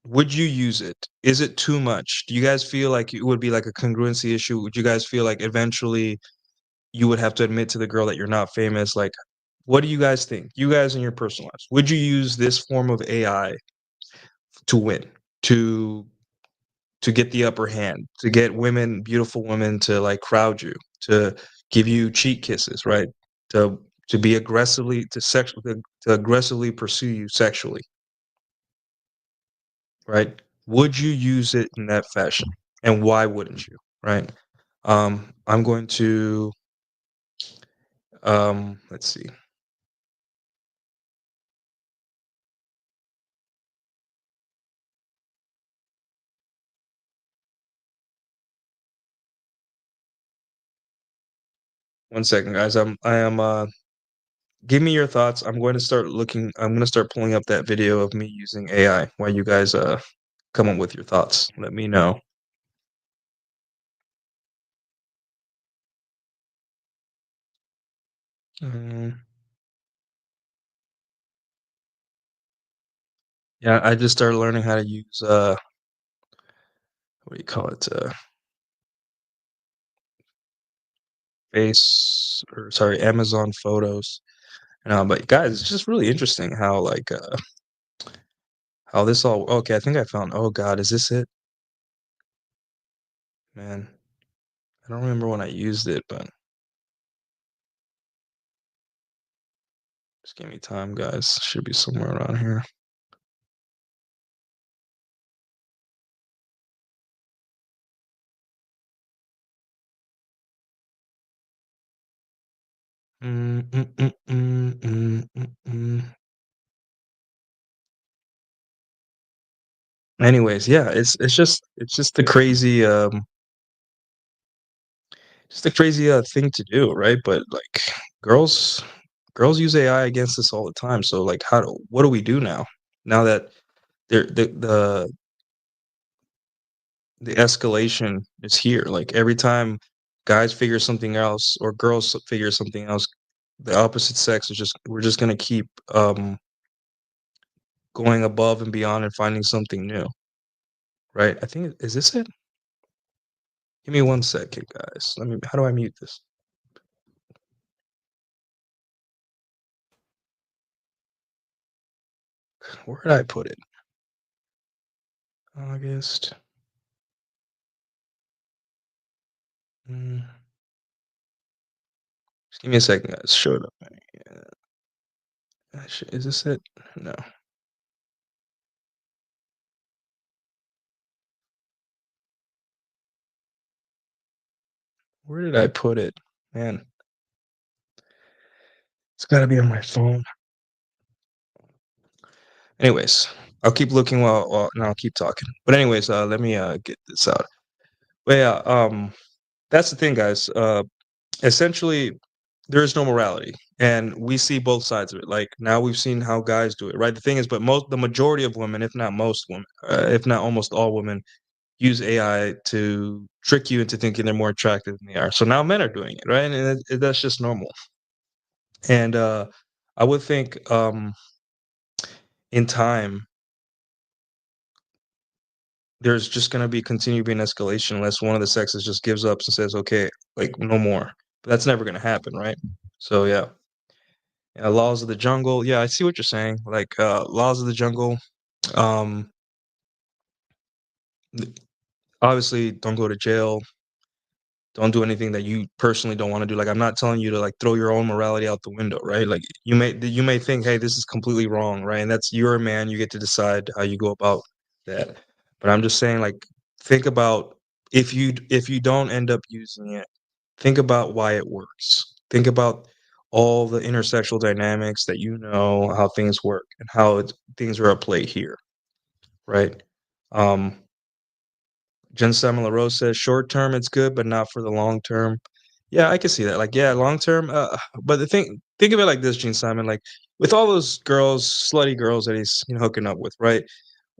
Would you use it? Is it too much? Do you guys feel like it would be like a congruency issue? Would you guys feel like eventually you would have to admit to the girl that you're not famous? Like, what do you guys think? You guys in your personal lives, would you use this form of AI to win, to get the upper hand, to get women, beautiful women, to like crowd you, to give you cheek kisses, right? To be aggressively to aggressively pursue you sexually, right? Would you use it in that fashion, and why wouldn't you, right? I'm going to let's see. One second, guys. I am give me your thoughts. I'm going to start pulling up that video of me using AI while you guys come up with your thoughts. Let me know. Yeah, I just started learning how to use what do you call it? Amazon Photos. But guys, it's just really interesting how like how this all okay, I think I found oh god, is this it? Man, I don't remember when I used it, but just give me time, guys. Should be somewhere around here. Mm, mm, mm, mm, mm, mm, mm. Anyways, yeah, it's just the crazy just a crazy thing to do, right? But like girls girls use AI against us all the time. So like what do we do now? Now that the escalation is here. Like every time guys figure something else or girls figure something else, the opposite sex is just we're just gonna keep going above and beyond and finding something new. Right? I think is this it? Give me 1 second, guys. How do I mute this? Where did I put it? August. Mm. Just give me a second, guys. Show it up. Is this it? No. Where did I put it? Man. It's gotta be on my phone. Anyways, I'll keep looking while no, I'll keep talking. But anyways, let me get this out. But yeah, that's the thing, guys. Essentially, there is no morality, and we see both sides of it. Like now, we've seen how guys do it, right? The thing is, but the majority of women, if not most women, if not almost all women, use AI to trick you into thinking they're more attractive than they are. So now men are doing it, right? And that's just normal. And I would think in time there's just gonna be continue being escalation unless one of the sexes just gives up and says, okay, like no more. But that's never gonna happen, right? So yeah. Laws of the jungle. Yeah, I see what you're saying. Like laws of the jungle. Um obviously don't go to jail. Don't do anything that you personally don't want to do. Like I'm not telling you to like throw your own morality out the window, right? Like you may think, hey, this is completely wrong, right? And that's you're a man, you get to decide how you go about that. But I'm just saying, like, think about if you don't end up using it, think about why it works. Think about all the intersexual dynamics that you know how things work and how things are at play here, right? Um, Jen Simon Rose says, short term, it's good, but not for the long term. Yeah, I can see that. Like, yeah, long term. But think of it like this, Gene Simon. Like, with all those girls, slutty girls that he's hooking up with, right?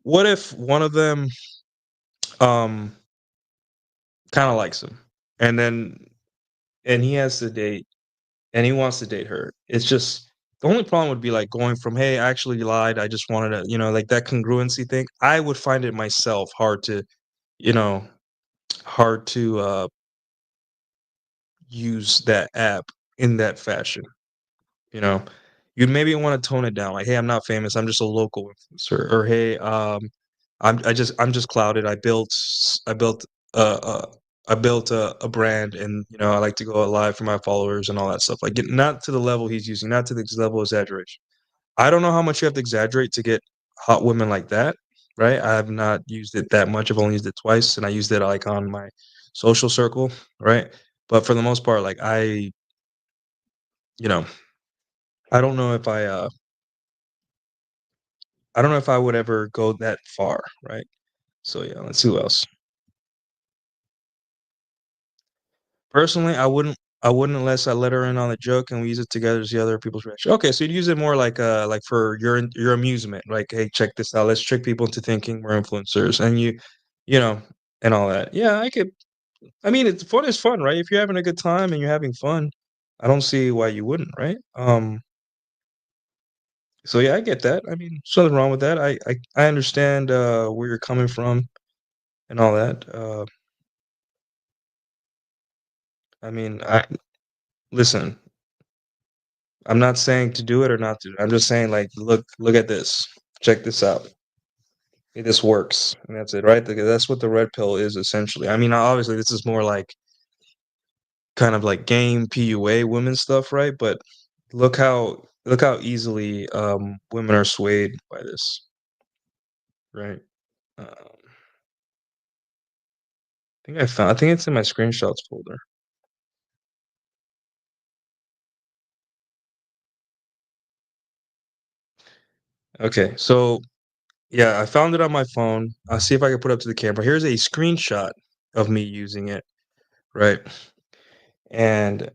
What if one of them, um, kind of likes him, and he has to date, and he wants to date her. It's just the only problem would be like going from, hey, I actually lied. I just wanted to, like that congruency thing. I would find it myself you know, hard to use that app in that fashion. You know, you'd maybe want to tone it down. Like, hey, I'm not famous. I'm just a local influencer. Or hey, I'm just clouded. I built uh, a brand, and I like to go live for my followers and all that stuff. Like, not to the level he's using, not to the level of exaggeration. I don't know how much you have to exaggerate to get hot women like that, right? I have not used it that much. I've only used it twice, and I used it like on my social circle, right? But for the most part, like you know, I don't know if I don't know if I would ever go that far, right? So yeah, let's see who else. Personally, I wouldn't unless I let her in on the joke and we use it together to see other people's reaction. Okay, so you'd use it more like for your amusement, like, hey, check this out. Let's trick people into thinking we're influencers and you know, and all that. Yeah, I mean it's fun is fun, right? If you're having a good time and you're having fun, I don't see why you wouldn't, right? So yeah, I get that. I mean, there's nothing wrong with that. I understand where you're coming from and all that. I mean, I listen. I'm not saying to do it or not to. I'm just saying, like, look at this. Check this out. Hey, this works, and that's it, right? That's what the red pill is essentially. I mean, obviously, this is more like kind of like game PUA women stuff, right? But look how easily women are swayed by this, right? I think it's in my screenshots folder. Okay, so yeah, I found it on my phone. I'll see if I can put it up to the camera. Here's a screenshot of me using it, right? And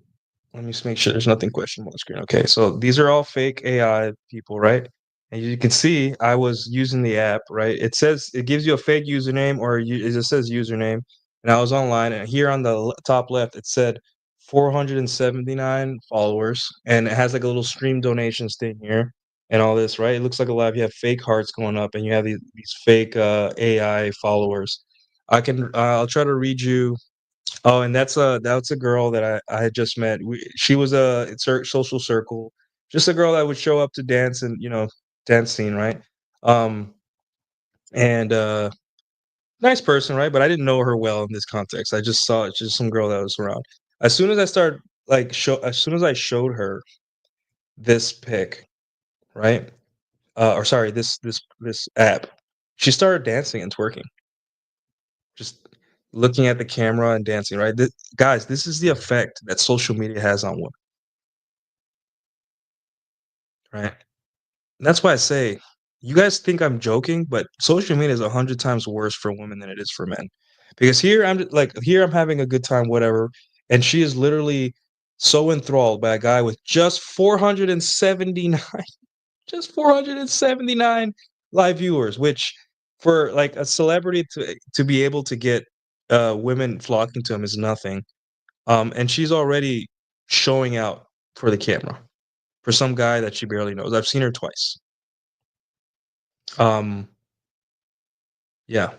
let me just make sure there's nothing questionable on the screen. Okay, so these are all fake AI people, right? And you can see I was using the app, right? It gives you a fake username or it just says username. And I was online, and here on the top left, it said 479 followers, and it has like a little stream donations thing here and all this, right? It looks like a live. You have fake hearts going up, and you have these fake AI followers. I'll try to read you. Oh, and that's a girl that I had just met. She was it's her social circle, just a girl that would show up to dance and dance scene, right? Um, and nice person, right? But I didn't know her well in this context. I just saw it's just some girl that was around. As soon as I started as soon as I showed her this pic, right? Or sorry, this app, she started dancing and twerking, just looking at the camera and dancing, right? Guys, this is the effect that social media has on women, right? And that's why I say, you guys think I'm joking, but social media is 100 times worse for women than it is for men. Because here I'm having a good time, whatever, and she is literally so enthralled by a guy with just 479, just 479 live viewers, which for like a celebrity to be able to get women flocking to him is nothing. And she's already showing out for the camera for some guy that she barely knows. I've seen her twice. Um, yeah.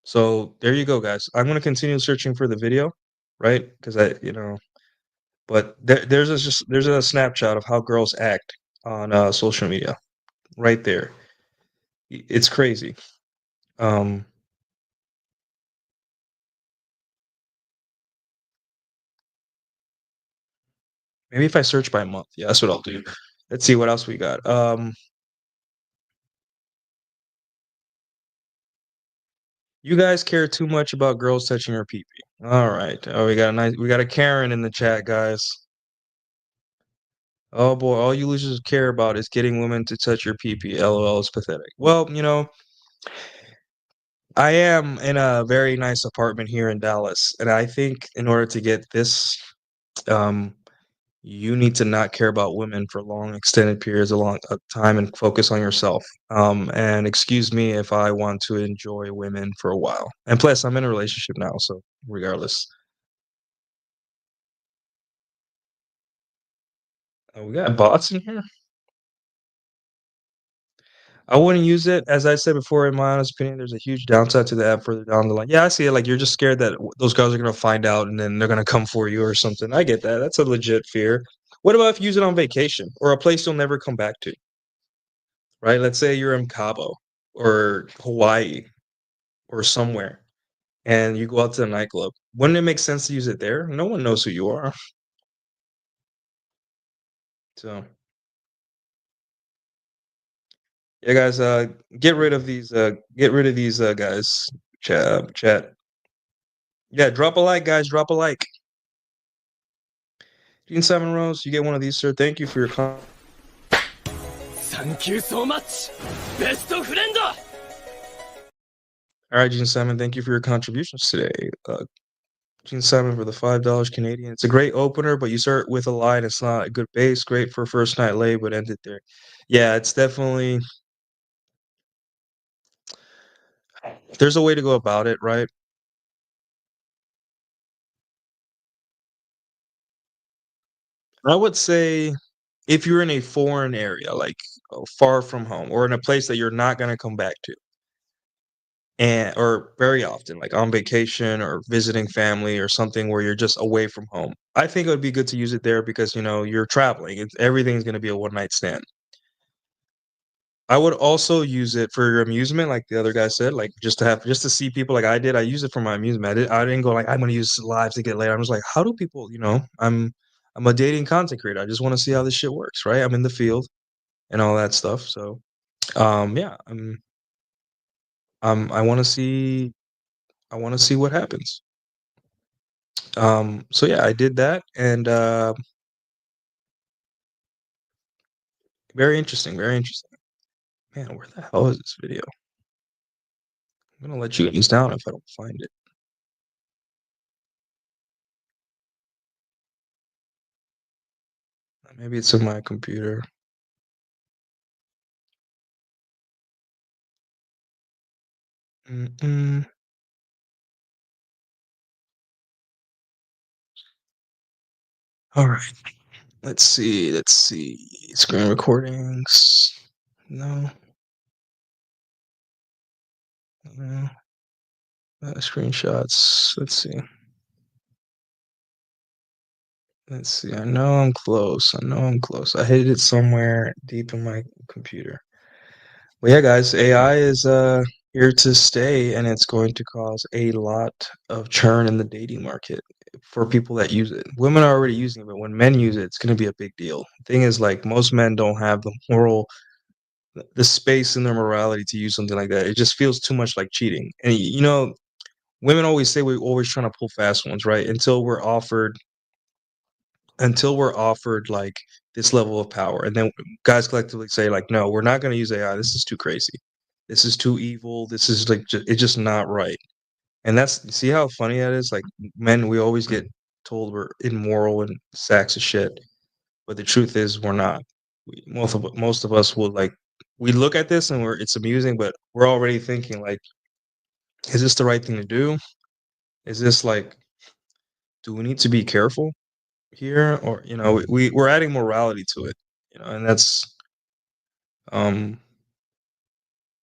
So there you go, guys. I'm gonna continue searching for the video, right? Because but there's a snapshot of how girls act on social media right there. It's crazy. Um, Maybe if I search by month, yeah, that's what I'll do. Let's see what else we got. You guys care too much about girls touching your pee pee. All right. Oh, we got a Karen in the chat, guys. Oh boy, all you losers care about is getting women to touch your pee pee. LOL is pathetic. Well, I am in a very nice apartment here in Dallas, and I think in order to get this, um, you need to not care about women for long, extended periods of time and focus on yourself. And excuse me if I want to enjoy women for a while. And plus, I'm in a relationship now, so regardless. We got bots in here. I wouldn't use it. As I said before, in my honest opinion, there's a huge downside to the app further down the line. Yeah, I see it. Like you're just scared that those guys are gonna find out and then they're gonna come for you or something. I get that. That's a legit fear. What about if you use it on vacation or a place you'll never come back to? Right? Let's say you're in Cabo or Hawaii or somewhere, and you go out to the nightclub. Wouldn't it make sense to use it there? No one knows who you are. So yeah, guys, get rid of these guys. Chat. Yeah, drop a like, guys. Drop a like. Gene Simon Rose, you get one of these, sir. Thank you for your comment. Thank you so much. Best friend. All right, Gene Simon, thank you for your contributions today. Gene Simon for the $5 Canadian. It's a great opener, but you start with a line. It's not a good base. Great for first night lay, but end it there. Yeah, it's definitely. There's a way to go about it, right? I would say if you're in a foreign area, like far from home, or in a place that you're not going to come back to, and or very often, like on vacation or visiting family or something where you're just away from home, I think it would be good to use it there because you're traveling. Everything's going to be a one night stand. I would also use it for your amusement, like the other guy said, like just to see people like I did. I use it for my amusement. I didn't go like I'm gonna use live to get laid. I was like, how do people, I'm a dating content creator. I just want to see how this shit works, right? I'm in the field and all that stuff. So yeah, I wanna see what happens. So yeah, I did that and very interesting, very interesting. Man, where the hell is this video? I'm gonna let you guys down if I don't find it. Maybe it's in my computer. Mm-mm. All right. Let's see. Let's see. Screen recordings. No. No. Screenshots. Let's see. Let's see. I know I'm close. I know I'm close. I hid it somewhere deep in my computer. Well, yeah, guys, AI is here to stay, and it's going to cause a lot of churn in the dating market for people that use it. Women are already using it, but when men use it, it's going to be a big deal. The thing is, like, most men don't have the space in their morality to use something like that. It just feels too much like cheating. And women always say we're always trying to pull fast ones, right? Until we're offered like this level of power, and then guys collectively say like, no, we're not going to use AI. This is too crazy. This is too evil. This is like it's just not right. And see how funny that is. Like men, we always get told we're immoral and sacks of shit, but the truth is we're not. Most of us will like we look at this and it's amusing, but we're already thinking like, is this the right thing to do? Is this like, do we need to be careful here, or we're adding morality to it, and um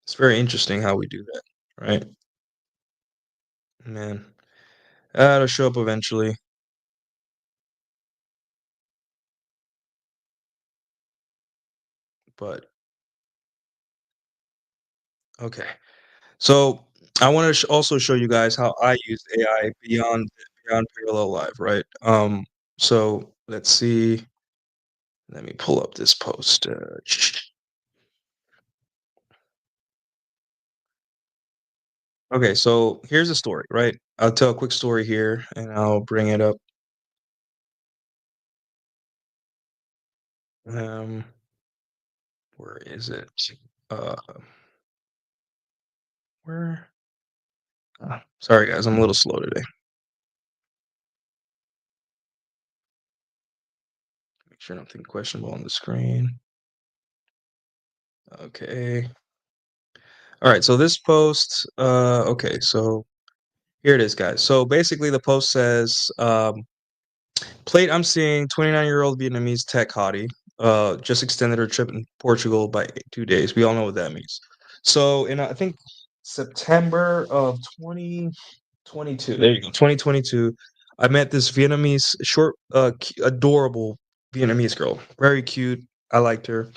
it's very interesting how we do that, right? Man, it'll show up eventually. But okay. So I want to also show you guys how I use AI beyond parallel live, right? So let's see. Let me pull up this post. Okay, so here's a story, right? I'll tell a quick story here, and I'll bring it up. Um, where is it? Uh, where? Sorry, guys, I'm a little slow today. Make sure nothing questionable on the screen. Okay. All right, so this post, okay, so here it is, guys. So basically, the post says, Plate, I'm seeing 29-year-old Vietnamese tech hottie just extended her trip in Portugal by 2 days. We all know what that means. So in I think September of 2022, there you go, 2022, I met this Vietnamese short, adorable Vietnamese girl, very cute. I liked her.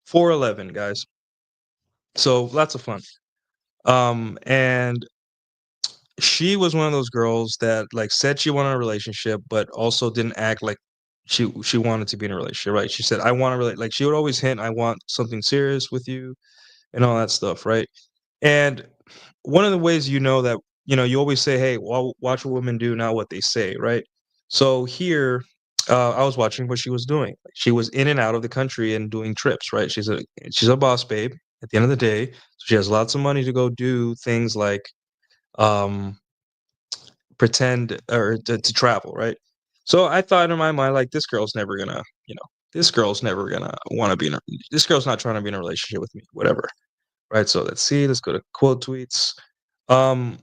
4'11", guys. So lots of fun. And she was one of those girls that like said she wanted a relationship, but also didn't act like she wanted to be in a relationship, right? She said, "I want to relate." Like she would always hint, "I want something serious with you," and all that stuff, right? And one of the ways you know that you always say, "Hey, watch what women do, not what they say," right? So here, I was watching what she was doing. Like, she was in and out of the country and doing trips, right? She's a boss babe. At the end of the day, so she has lots of money to go do things like um pretend or to travel, right? So I thought in my mind, like, this girl's never gonna want to be this girl's not trying to be in a relationship with me, whatever, right? So let's see, let's go to quote tweets. Um,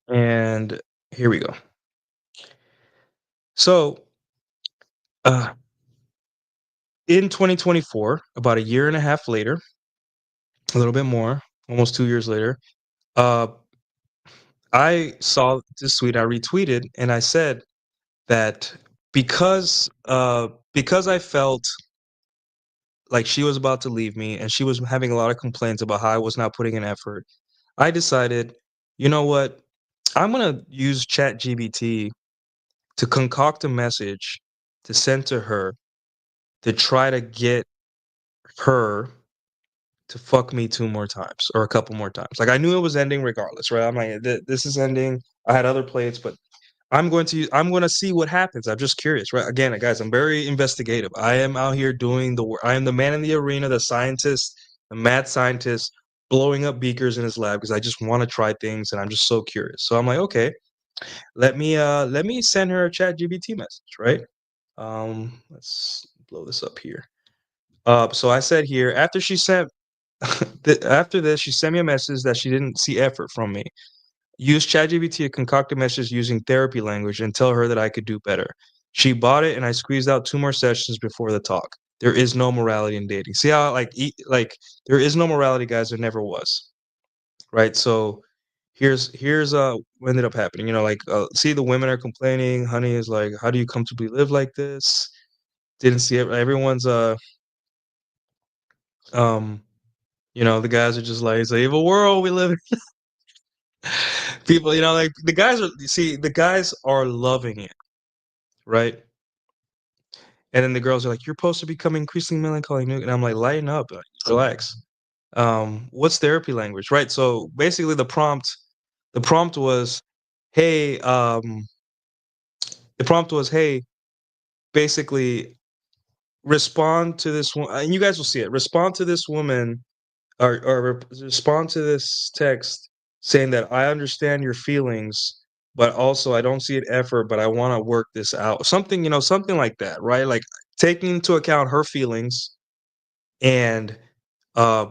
and here we go. So, uh, in 2024, about a year and a half later, a little bit more, almost 2 years later, uh, I saw this tweet, I retweeted, and I said that because I felt like she was about to leave me and she was having a lot of complaints about how I was not putting in effort, I decided, you know what? I'm gonna use ChatGPT to concoct a message to send to her to try to get her to fuck me 2 more times or a couple more times. Like I knew it was ending regardless, right? I'm like, this is ending. I had other plates, but I'm going to see what happens. I'm just curious, right? Again, guys, I'm very investigative. I am out here doing the work. I am the man in the arena, the scientist, the mad scientist, blowing up beakers in his lab because I just want to try things and I'm just so curious. So I'm like, okay, let me send her a chat GBT message, right? Let's blow this up here. So I said here, after she sent after this, she sent me a message that she didn't see effort from me. Use ChatGPT to concoct a message using therapy language and tell her that I could do better. She bought it, and I squeezed out 2 more sessions before the talk. There is no morality in dating. See how like there is no morality, guys. There never was, right? So here's what ended up happening. Like see the women are complaining. Honey is like, how do you comfortably live like this? Didn't see it. Everyone's um the guys are just like, it's an evil world we live in. People, like the guys are loving it, right? And then the girls are like, "You're supposed to become increasingly melancholy," and I'm like, "Lighten up, like, relax." What's therapy language, right? So basically, the prompt was, "Hey," the prompt was, "Hey," basically, respond to this one, and you guys will see it. Respond to this woman, or respond to this text saying that I understand your feelings, but also I don't see an effort, but I want to work this out. Something like that, right? Like taking into account her feelings and uh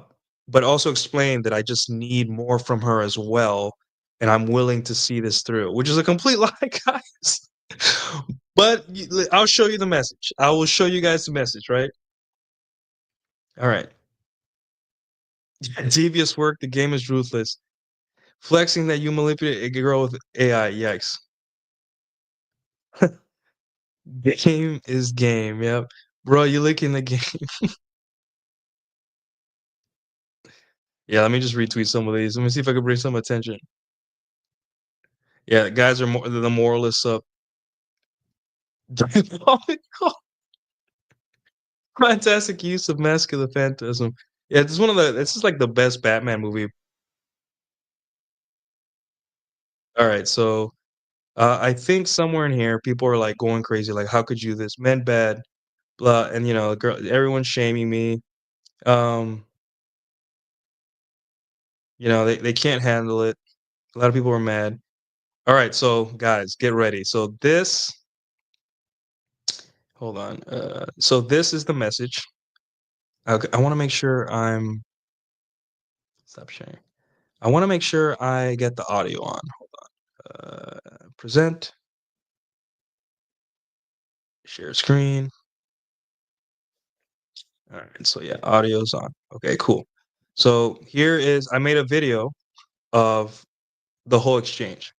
but also explain that I just need more from her as well and I'm willing to see this through, which is a complete lie, guys. But I'll show you the message. I will show you guys the message, right? All right. Devious work. The game is ruthless. Flexing that you manipulate a girl with AI. Yikes. Game is game. Yep. Bro, you licking the game. Yeah, let me just retweet some of these. Let me see if I can bring some attention. Yeah, guys are more the moralists up. Diabolical. Fantastic use of masculine phantasm. Yeah, this is like the best Batman movie. All right, so I think somewhere in here people are like going crazy, like how could you this men bad, blah, and girl, everyone's shaming me. Um, they can't handle it. A lot of people are mad. All right, so guys, get ready. So this, hold on. So this is the message. I want to make sure I'm stop sharing. I want to make sure I get the audio on. Hold on. Present, share screen. All right, so yeah, audio's on. Okay, cool. So here is I made a video of the whole exchange.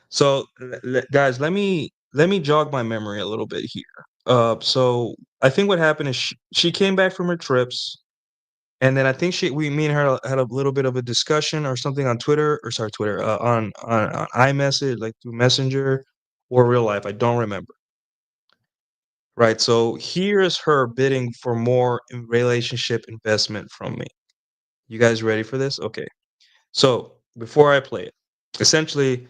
So guys, let me jog my memory a little bit here. So I think what happened is she came back from her trips, and then I think me and her had a little bit of a discussion or something on Twitter, or sorry, Twitter, on iMessage, like through Messenger or real life. I don't remember. Right. So here is her bidding for more relationship investment from me. You guys ready for this? Okay. So before I play it, essentially,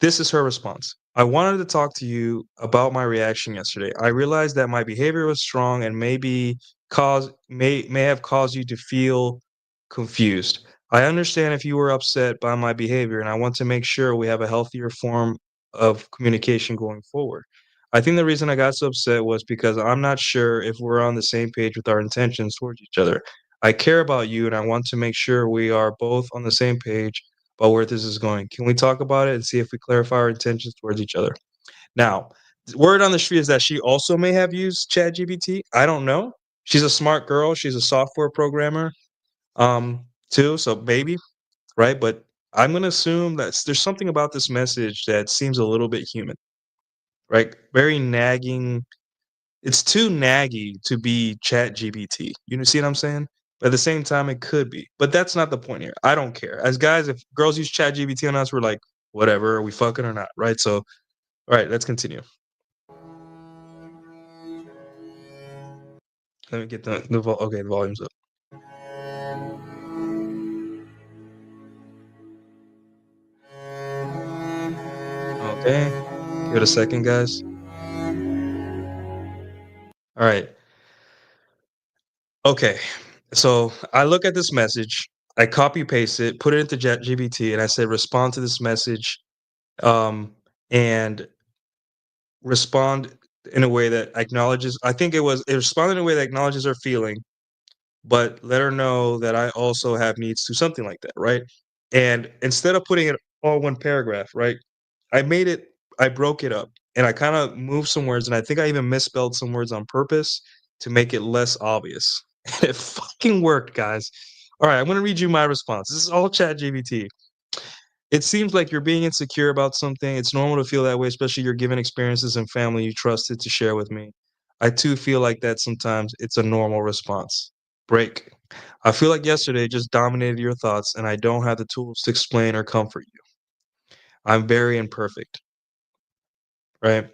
this is her response. I wanted to talk to you about my reaction yesterday. I realized that my behavior was strong and may have caused you to feel confused. I understand if you were upset by my behavior, and I want to make sure we have a healthier form of communication going forward. I think the reason I got so upset was because I'm not sure if we're on the same page with our intentions towards each other. I care about you, and I want to make sure we are both on the same page about where this is going. Can we talk about it and see if we clarify our intentions towards each other? Now, word on the street is that she also may have used ChatGPT. I don't know. She's a smart girl. She's a software programmer, too. So maybe, right? But I'm gonna assume that there's something about this message that seems a little bit human, right? Very nagging. It's too naggy to be ChatGPT. You know, see what I'm saying? But at the same time, it could be. But that's not the point here. I don't care. As guys, if girls use ChatGPT on us, we're like, whatever, are we fucking or not? Right? So, all right, let's continue. Let me get okay, the volume's up. Okay. Give it a second, guys. All right. Okay. So I look at this message, I copy paste it, put it into ChatGPT, and I said, respond to this message. And respond in a way that acknowledges it responded in a way that acknowledges her feeling, but let her know that I also have needs to something like that, right? And instead of putting it all one paragraph, right? I broke it up and I kind of moved some words, and I think I even misspelled some words on purpose to make it less obvious. And it fucking worked, guys. All right, I'm gonna read you my response. This is all ChatGPT. It seems like you're being insecure about something. It's normal to feel that way, especially you're given experiences and family you trusted to share with me. I too feel like that sometimes. It's a normal response. Break. I feel like yesterday just dominated your thoughts, and I don't have the tools to explain or comfort you. I'm very imperfect, right?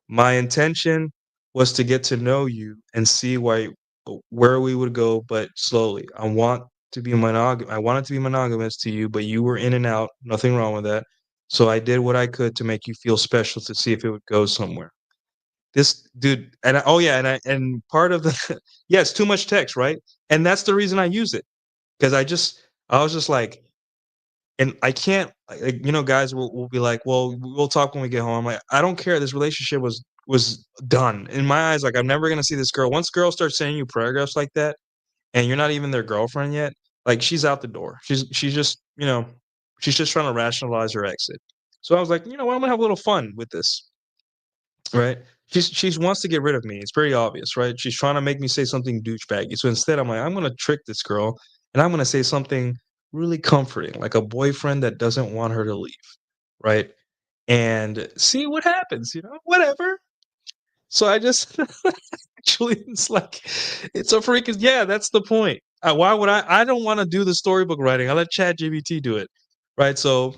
My intention was to get to know you and see where we would go, but slowly. I wanted to be monogamous to you, but you were in and out. Nothing wrong with that. So I did what I could to make you feel special to see if it would go somewhere. This dude, oh yeah, and part of the yeah, it's too much text, right? And that's the reason I use it because I was just like, and I can't, like, guys will be like, well, we'll talk when we get home. I'm like, I don't care. This relationship was done in my eyes. Like, I'm never gonna see this girl. Once girls start sending you paragraphs like that, and you're not even their girlfriend yet, like, she's out the door. She's just, she's just trying to rationalize her exit. So I was like, you know what? I'm gonna have a little fun with this, right? She wants to get rid of me. It's very obvious, right? She's trying to make me say something douchebaggy. So instead, I'm like, I'm gonna trick this girl, and I'm gonna say something really comforting, like a boyfriend that doesn't want her to leave, right? And see what happens, whatever. So I just actually, it's like, it's a freaking, yeah, that's the point. Why would I don't want to do the storybook writing. I let ChatGPT do it, right? So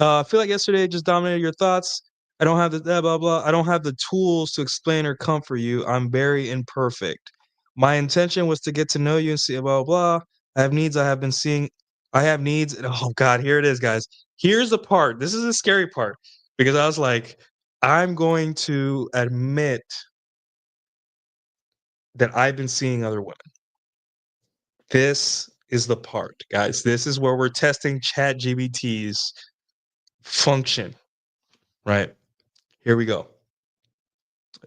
I feel like yesterday just dominated your thoughts. I don't have the blah, blah, blah. I don't have the tools to explain or comfort you. I'm very imperfect. My intention was to get to know you and see blah, blah, blah. I have needs I have been seeing. I have needs. And, oh, God, here it is, guys. Here's the part. This is the scary part because I was like, I'm going to admit that I've been seeing other women. This is the part, guys. This is where we're testing ChatGPT's function, right? Here we go.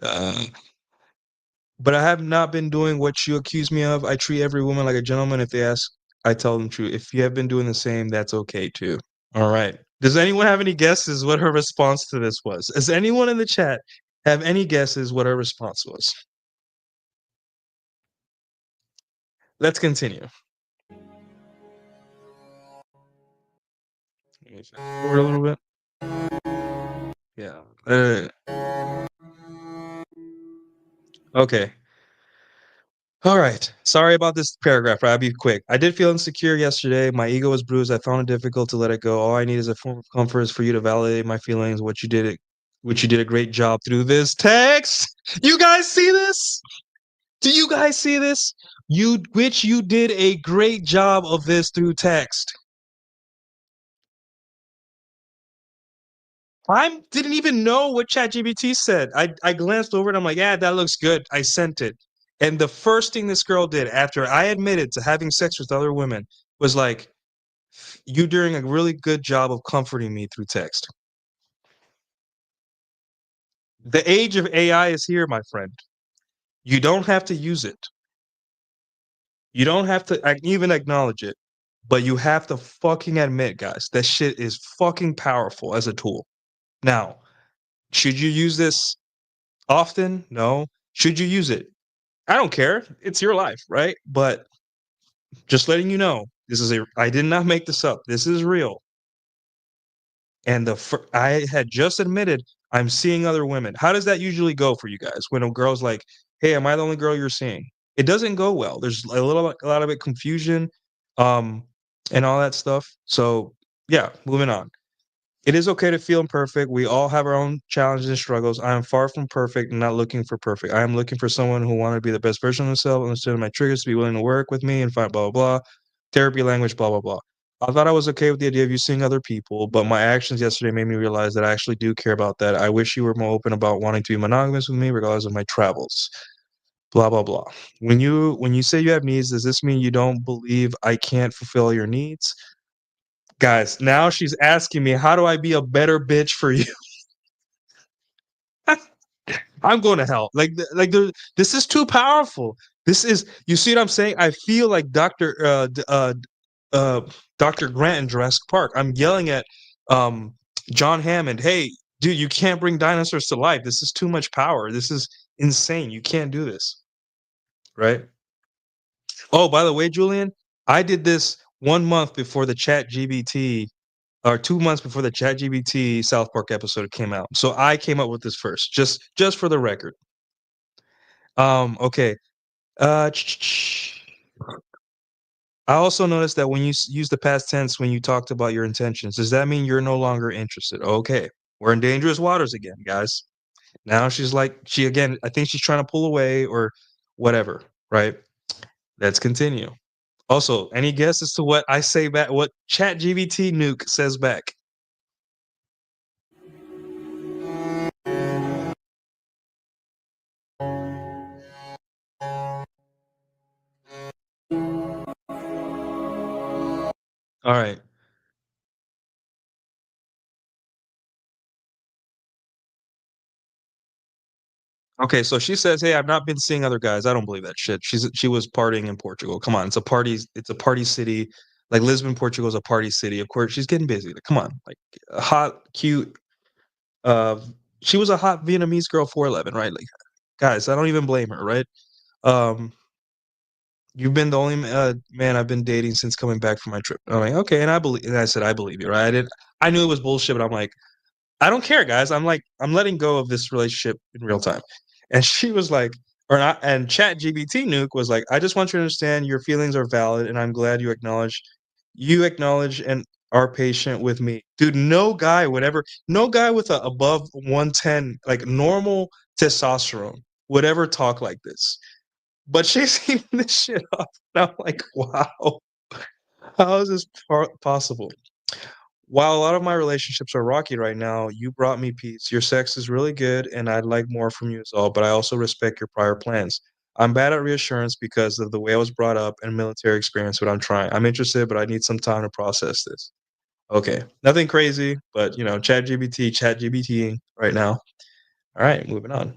But I have not been doing what you accuse me of. I treat every woman like a gentleman. If they ask, I tell them true. If you have been doing the same, that's okay too. All right. Does anyone have any guesses what her response to this was? Does anyone in the chat have any guesses what her response was? Let's continue. Let me fast forward a little bit. Yeah. Okay. All right. Sorry about this paragraph. I'll be quick. I did feel insecure yesterday. My ego was bruised. I found it difficult to let it go. All I need is a form of comfort is for you to validate my feelings. Which you did a great job through this text. You guys see this? Do you guys see this? You did a great job of this through text. I didn't even know what ChatGPT said. I glanced over it. I'm like, yeah, that looks good. I sent it. And the first thing this girl did after I admitted to having sex with other women was like, you doing a really good job of comforting me through text. The age of AI is here, my friend. You don't have to use it. You don't have to even acknowledge it. But you have to fucking admit, guys, that shit is fucking powerful as a tool. Now, should you use this often? No. Should you use it? I don't care. It's your life, right? But just letting you know, I did not make this up. This is real. And I had just admitted I'm seeing other women. How does that usually go for you guys when a girl's like, "Hey, am I the only girl you're seeing?" It doesn't go well. There's a lot of it confusion, and all that stuff. So yeah, moving on. It is okay to feel imperfect. We all have our own challenges and struggles. I am far from perfect and not looking for perfect. I am looking for someone who wants to be the best version of themselves, understand my triggers, to be willing to work with me and find blah, blah, blah. Therapy language, blah, blah, blah. I thought I was okay with the idea of you seeing other people, but my actions yesterday made me realize that I actually do care about that. I wish you were more open about wanting to be monogamous with me, regardless of my travels. Blah, blah, blah. When you say you have needs, does this mean you don't believe I can't fulfill your needs? Guys, now she's asking me, how do I be a better bitch for you? I'm going to hell. This is too powerful. This is, you see what I'm saying? I feel like Dr. Grant in Jurassic Park. I'm yelling at John Hammond, hey, dude, you can't bring dinosaurs to life. This is too much power. This is insane. You can't do this. Right? Oh, by the way, Julian, I did this 1 month before the ChatGPT, or 2 months before the ChatGPT South Park episode came out. So I came up with this first, just for the record. Okay. I also noticed that when you use the past tense when you talked about your intentions, does that mean you're no longer interested? Okay. We're in dangerous waters again, guys. Now she's like, I think she's trying to pull away or whatever, right? Let's continue. Also, any guess as to what I say back, what ChatGPT nuke says back? All right. Okay, so she says, "Hey, I've not been seeing other guys." I don't believe that shit. She was partying in Portugal. Come on, it's a party city. Like Lisbon, Portugal is a party city. Of course, she's getting busy. Like, come on, like a hot, cute, she was a hot Vietnamese girl, 4'11", right? Like, guys, I don't even blame her, right? Um, you've been the only man I've been dating since coming back from my trip. I'm like, okay, and I said I believe you, right? I knew it was bullshit, but I'm like, I don't care, guys. I'm like, I'm letting go of this relationship in real time. And she was like, or not, and ChatGPT Nuke was like, I just want you to understand your feelings are valid, and I'm glad you acknowledge and are patient with me. Dude, no guy with a above 110, like normal testosterone would ever talk like this. But she's eating this shit up. And I'm like, wow, how is this possible? While a lot of my relationships are rocky right now, you brought me peace. Your sex is really good, and I'd like more from you as well, but I also respect your prior plans. I'm bad at reassurance because of the way I was brought up and military experience, but I'm trying. I'm interested, but I need some time to process this. Okay. Nothing crazy, but ChatGPT right now. All right, moving on.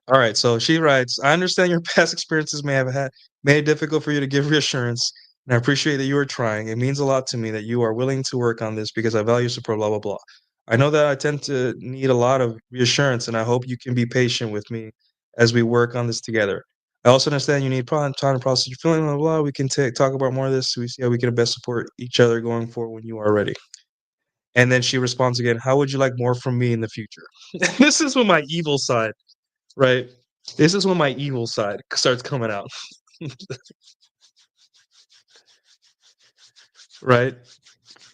All right, so she writes, I understand your past experiences may have made it difficult for you to give reassurance, and I appreciate that you are trying. It means a lot to me that you are willing to work on this because I value support, blah, blah, blah. I know that I tend to need a lot of reassurance, and I hope you can be patient with me as we work on this together. I also understand you need time to process your feelings, blah, blah. We can talk about more of this so we see how we can best support each other going forward when you are ready. And then she responds again, how would you like more from me in the future? This is when my evil side, right? This is when my evil side starts coming out, right?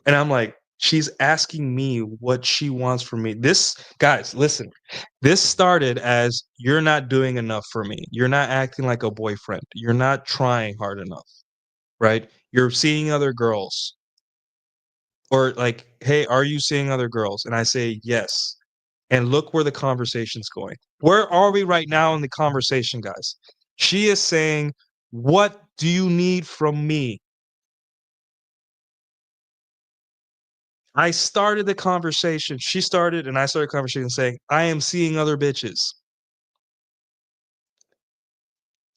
And I'm like, she's asking me what she wants from me. This, guys, listen, this started as you're not doing enough for me. You're not acting like a boyfriend. You're not trying hard enough, right? You're seeing other girls. Or like, hey, are you seeing other girls? And I say, yes. And look where the conversation's going. Where are we right now in the conversation, guys? She is saying, what do you need from me? I started the conversation. She started, and I started the conversation saying, I am seeing other bitches.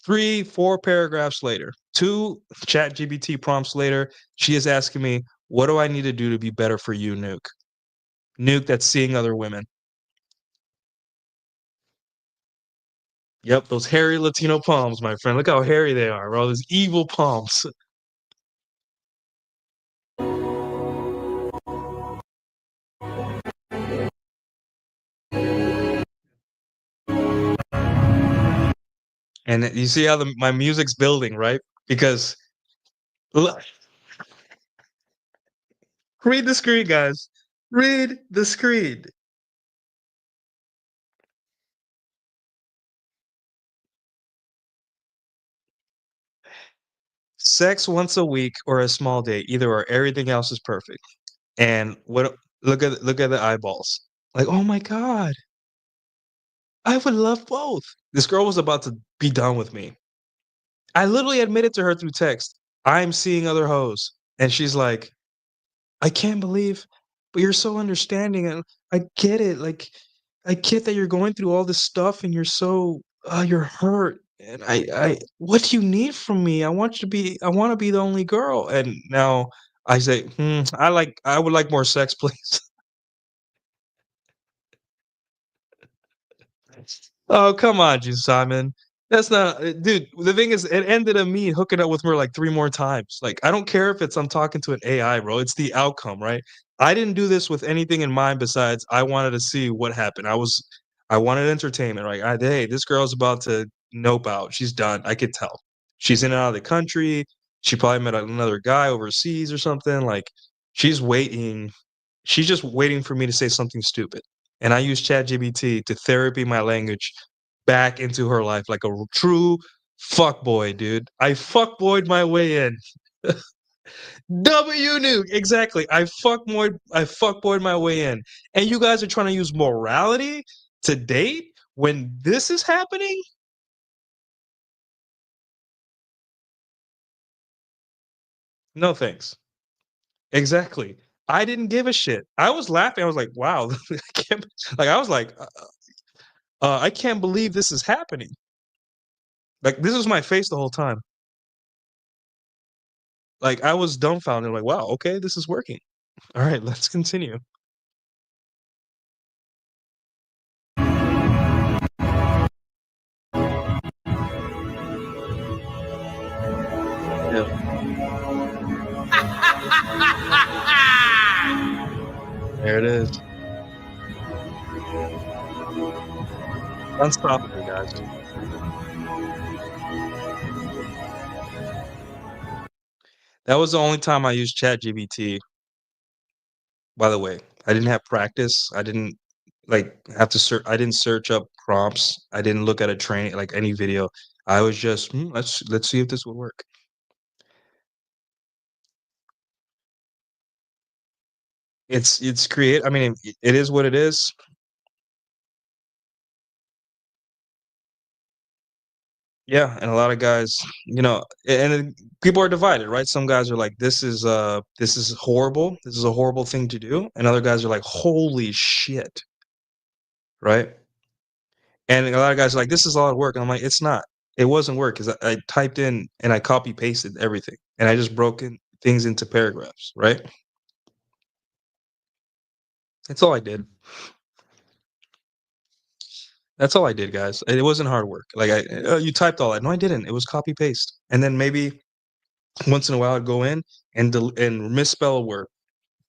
3, 4 paragraphs later, 2 ChatGPT prompts later, she is asking me, what do I need to do to be better for you, Nuke? Nuke that's seeing other women. Yep, those hairy Latino palms, my friend. Look how hairy they are, bro. Those evil palms. And you see how my music's building, right? Because look, read the screen, guys. Read the screen. Sex once a week or a small date, either or. Everything else is perfect. And what? Look at the eyeballs. Like, oh my god, I would love both. This girl was about to be done with me. I literally admitted to her through text, I'm seeing other hoes, and she's like, I can't believe, but you're so understanding, and I get it. Like, I get that you're going through all this stuff, and you're hurt. And what do you need from me? I want to be the only girl. And now I say, I would like more sex, please. Oh, come on, G Simon. That's not dude, the thing is it ended up me hooking up with her like 3 more times. Like, I don't care if I'm talking to an AI, bro. It's the outcome, right? I didn't do this with anything in mind besides I wanted to see what happened. I wanted entertainment, right? Hey, this girl's about to nope out. She's done. I could tell. She's in and out of the country. She probably met another guy overseas or something. Like, she's waiting. She's just waiting for me to say something stupid. And I use ChatGPT to therapy my language back into her life like a true fuckboy, dude. I fuckboyed my way in. W nuke, exactly. I fuckboyed my way in. And you guys are trying to use morality to date when this is happening? No thanks. Exactly. I didn't give a shit. I was laughing. I was like, wow. I was like, I can't believe this is happening. Like, this was my face the whole time. Like, I was dumbfounded, like, wow, okay, this is working. All right, let's continue. Yeah. There it is. Unstoppable, guys. That was the only time I used ChatGPT, by the way. I didn't have practice. I didn't, like, have to search. I didn't search up prompts. I didn't look at a training, like, any video. I was just, let's see if this would work." It's I mean, it is what it is. Yeah, and a lot of guys, and then people are divided, right? Some guys are like, this is horrible. This is a horrible thing to do." And other guys are like, "Holy shit." Right? And a lot of guys are like, "This is a lot of work." And I'm like, "It's not. It wasn't work because I typed in and I copy pasted everything, and I just broke things into paragraphs, right? That's all I did. That's all I did, guys. It wasn't hard work. Like, you typed all that. No, I didn't. It was copy paste. And then maybe once in a while I'd go in and misspell a word,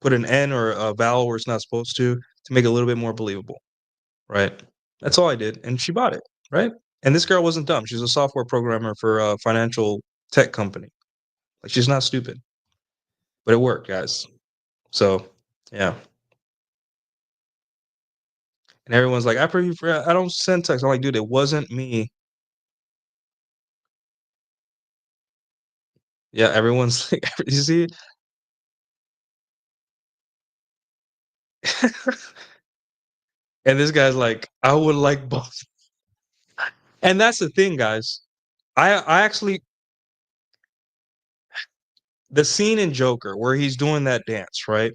put an N or a vowel where it's not supposed to make it a little bit more believable, right? That's all I did, and she bought it, right? And this girl wasn't dumb. She's a software programmer for a financial tech company. Like, she's not stupid, but it worked, guys. So, yeah. And everyone's like, I don't send text. I'm like, dude, it wasn't me. Yeah, everyone's like, you see? And this guy's like, I would like both. And that's the thing, guys. I actually, the scene in Joker where he's doing that dance, right?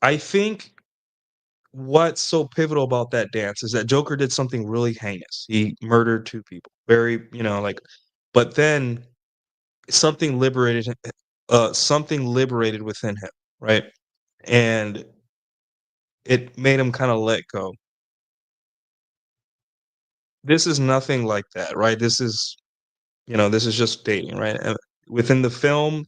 I think what's so pivotal about that dance is that Joker did something really heinous. He murdered 2 people. Very, like, but then something liberated within him, right? And it made him kind of let go. This is nothing like that, right? This is just dating, right? Within the film,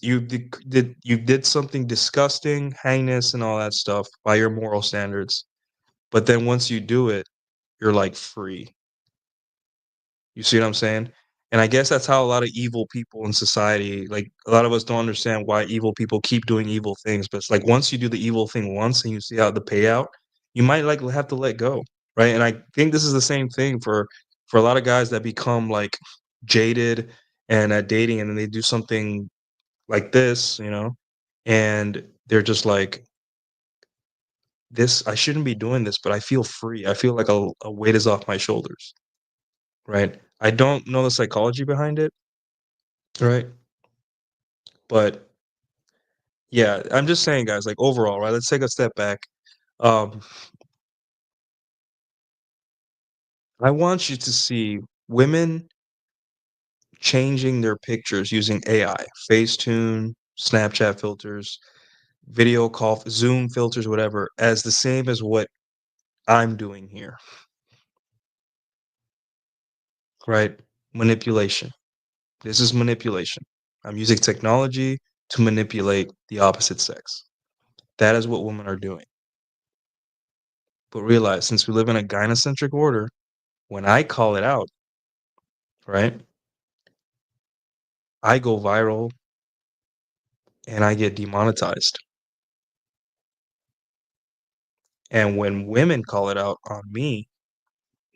you did something disgusting, heinous, and all that stuff by your moral standards. But then once you do it, you're like free. You see what I'm saying? And I guess that's how a lot of evil people in society, like, a lot of us don't understand why evil people keep doing evil things. But it's like once you do the evil thing once and you see how the payout, you might like have to let go, right? And I think this is the same thing for a lot of guys that become like jaded and at dating, and then they do something like this, and they're just like, this, I shouldn't be doing this, but I feel free. I feel like a weight is off my shoulders, right? I don't know the psychology behind it, right? But yeah, I'm just saying, guys, like, overall, right? Let's take a step back. Um, I want you to see women changing their pictures using AI, Facetune, Snapchat filters, video call, Zoom filters, whatever, as the same as what I'm doing here, right? Manipulation. This is manipulation. I'm using technology to manipulate the opposite sex. That is what women are doing. But realize, since we live in a gynocentric order, when I call it out, right, I go viral and I get demonetized. And when women call it out on me,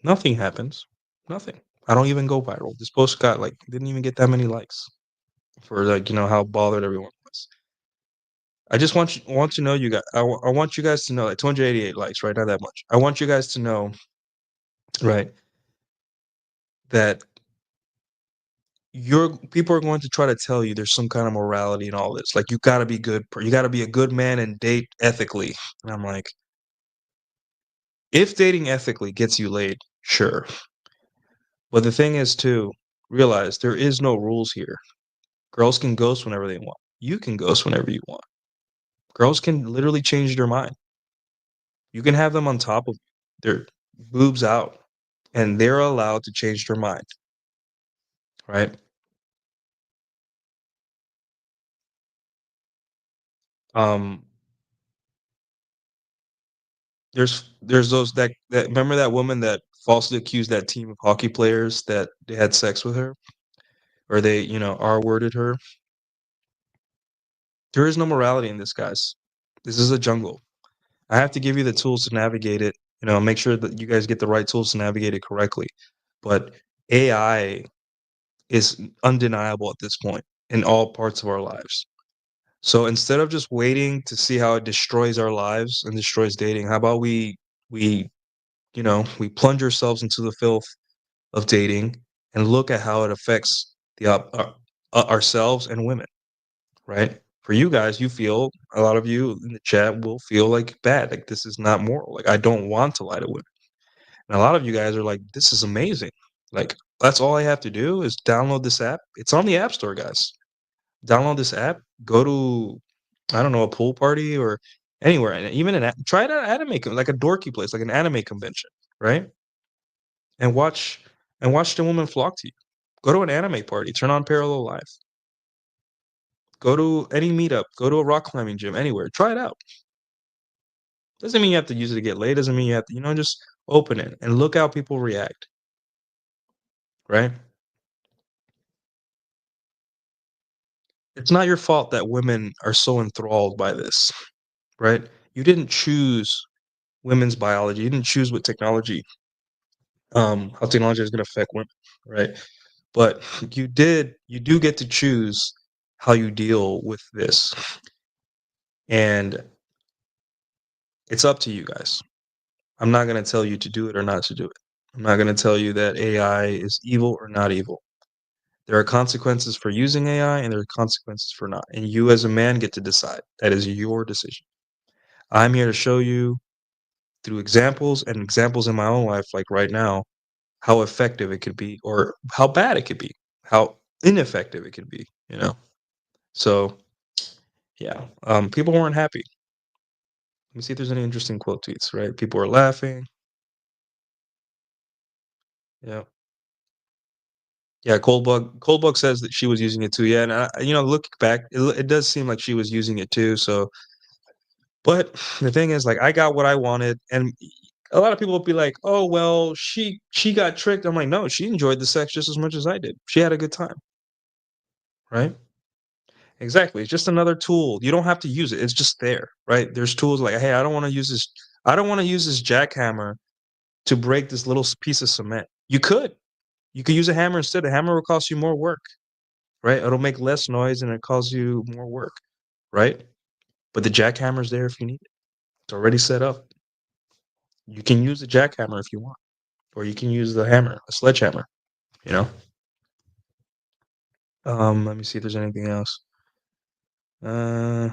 nothing happens. Nothing. I don't even go viral. This post got like didn't even get that many likes for like how bothered everyone was. I just want to know you guys. I want you guys to know, like, 288 likes, right? Not that much. I want you guys to know, right, that your people are going to try to tell you there's some kind of morality in all this. Like, you got to be good. You got to be a good man and date ethically. And I'm like, if dating ethically gets you laid, sure. But the thing is, too, realize there is no rules here. Girls can ghost whenever they want. You can ghost whenever you want. Girls can literally change their mind. You can have them on top of their boobs out, and they're allowed to change their mind, right? Um, there's those that remember that woman that falsely accused that team of hockey players that they had sex with her, or they, R-worded her. There is no morality in this, guys. This is a jungle. I have to give you the tools to navigate it, make sure that you guys get the right tools to navigate it correctly. But AI is undeniable at this point in all parts of our lives. So instead of just waiting to see how it destroys our lives and destroys dating, how about we plunge ourselves into the filth of dating and look at how it affects ourselves and women, right? For you guys, a lot of you in the chat will feel like bad, like this is not moral. Like I don't want to lie to women. And a lot of you guys are like, this is amazing. Like that's all I have to do is download this app. It's on the App Store, guys. Download this app, go to, I don't know, a pool party or anywhere, and even try it at an anime, like a dorky place, like an anime convention, right? And watch the woman flock to you. Go to an anime party, turn on Parallel Live. Go to any meetup, go to a rock climbing gym, anywhere. Try it out. Doesn't mean you have to use it to get laid. Doesn't mean you have to, just open it and look how people react, right? It's not your fault that women are so enthralled by this, right? You didn't choose women's biology. You didn't choose what technology, how technology is going to affect women, right? But you do get to choose how you deal with this. And it's up to you guys. I'm not going to tell you to do it or not to do it. I'm not going to tell you that AI is evil or not evil. There are consequences for using AI and there are consequences for not. And you as a man get to decide. That is your decision. I'm here to show you through examples and examples in my own life, like right now, how effective it could be or how bad it could be, how ineffective it could be, So, yeah, people weren't happy. Let me see if there's any interesting quote tweets, right? People are laughing. Yeah. Yeah, Coldbug says that she was using it too. Yeah, and looking back, it does seem like she was using it too. So, but the thing is, like, I got what I wanted, and a lot of people will be like, "Oh, well, she got tricked." I'm like, no, she enjoyed the sex just as much as I did. She had a good time, right? Exactly. It's just another tool. You don't have to use it. It's just there, right? There's tools like, hey, I don't want to use this. I don't want to use this jackhammer to break this little piece of cement. You could use a hammer instead. A hammer will cost you more work, right? It'll make less noise and it costs you more work, right? But the jackhammer's there if you need it. It's already set up. You can use the jackhammer if you want, or you can use the hammer, a sledgehammer, you know? Let me see if there's anything else. Yeah.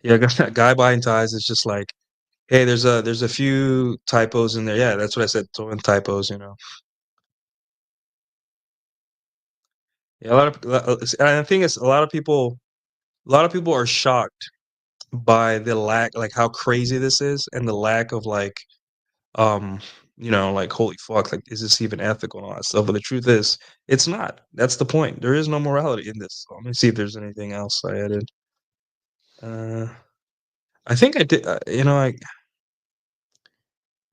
Yeah, guy buying ties is just like, hey, there's a few typos in there. Yeah, that's what I said. Throwing typos, Yeah, and the thing is, a lot of people are shocked by the lack, like how crazy this is, and the lack of like, like holy fuck, like is this even ethical and all that stuff? But the truth is, it's not. That's the point. There is no morality in this. Let me see if there's anything else I added. I think I did.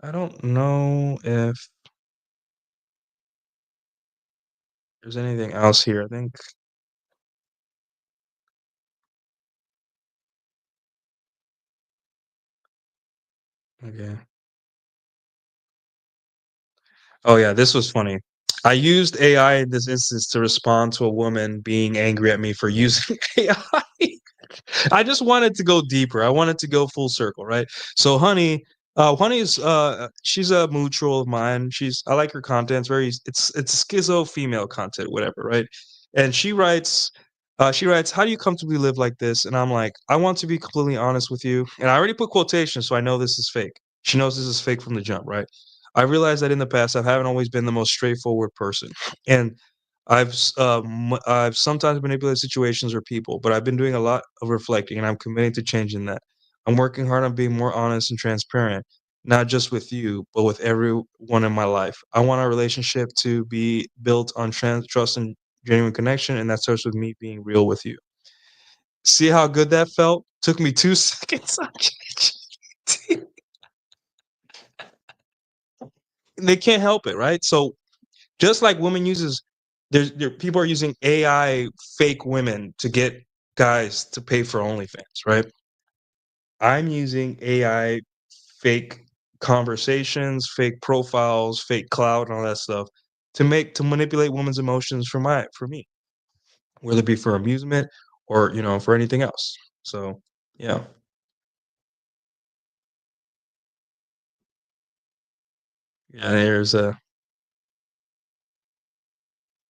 I don't know if there's anything else here. I think. Okay. Oh yeah, this was funny. I used AI in this instance to respond to a woman being angry at me for using AI. I just wanted to go deeper. I wanted to go full circle, right? So Honey's she's a mutual of mine. I like her content. It's schizo female content, whatever, right? And she writes, how do you comfortably live like this? And I'm like, I want to be completely honest with you. And I already put quotations, so I know this is fake. She knows this is fake from the jump, right? I realized that in the past, I haven't always been the most straightforward person, and I've sometimes manipulated situations or people, but I've been doing a lot of reflecting, and I'm committing to changing that. I'm working hard on being more honest and transparent, not just with you, but with everyone in my life. I want our relationship to be built on trust and genuine connection, and that starts with me being real with you. See how good that felt? Took me 2 seconds on ChatGPT. They can't help it, right? So just like women uses people are using AI fake women to get guys to pay for OnlyFans, right? I'm using AI fake conversations, fake profiles, fake cloud, and all that stuff to manipulate women's emotions for me, whether it be for amusement or for anything else. So yeah. Yeah, there's a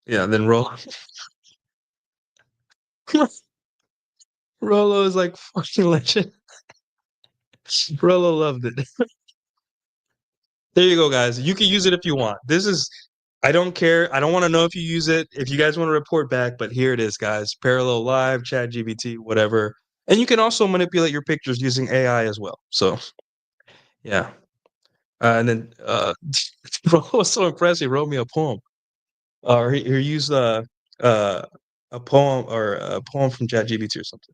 yeah, then Rolo is like fucking legend. Rolo loved it. There you go, guys. You can use it if you want. I don't care. I don't want to know if you use it, if you guys want to report back, but here it is, guys. Parallel Live, ChatGPT, whatever. And you can also manipulate your pictures using AI as well. So, yeah. And then Rolo was so impressed, he wrote me a poem. Or he used uh, a poem or a poem from ChatGPT or something.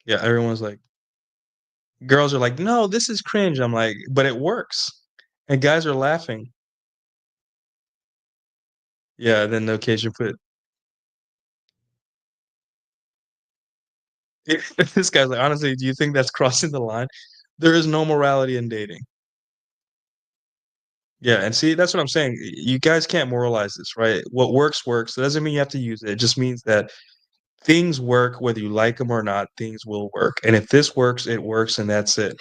Yeah, everyone's like, girls are like, no, this is cringe. I'm like, but it works. And guys are laughing. Yeah, then the occasion put this guy's like, honestly, do you think that's crossing the line? There is no morality in dating. Yeah, and see, that's what I'm saying. You guys can't moralize this, right? What works works. That doesn't mean you have to use it. It just means that things work whether you like them or not. Things will work, and if this works, it works, and that's it.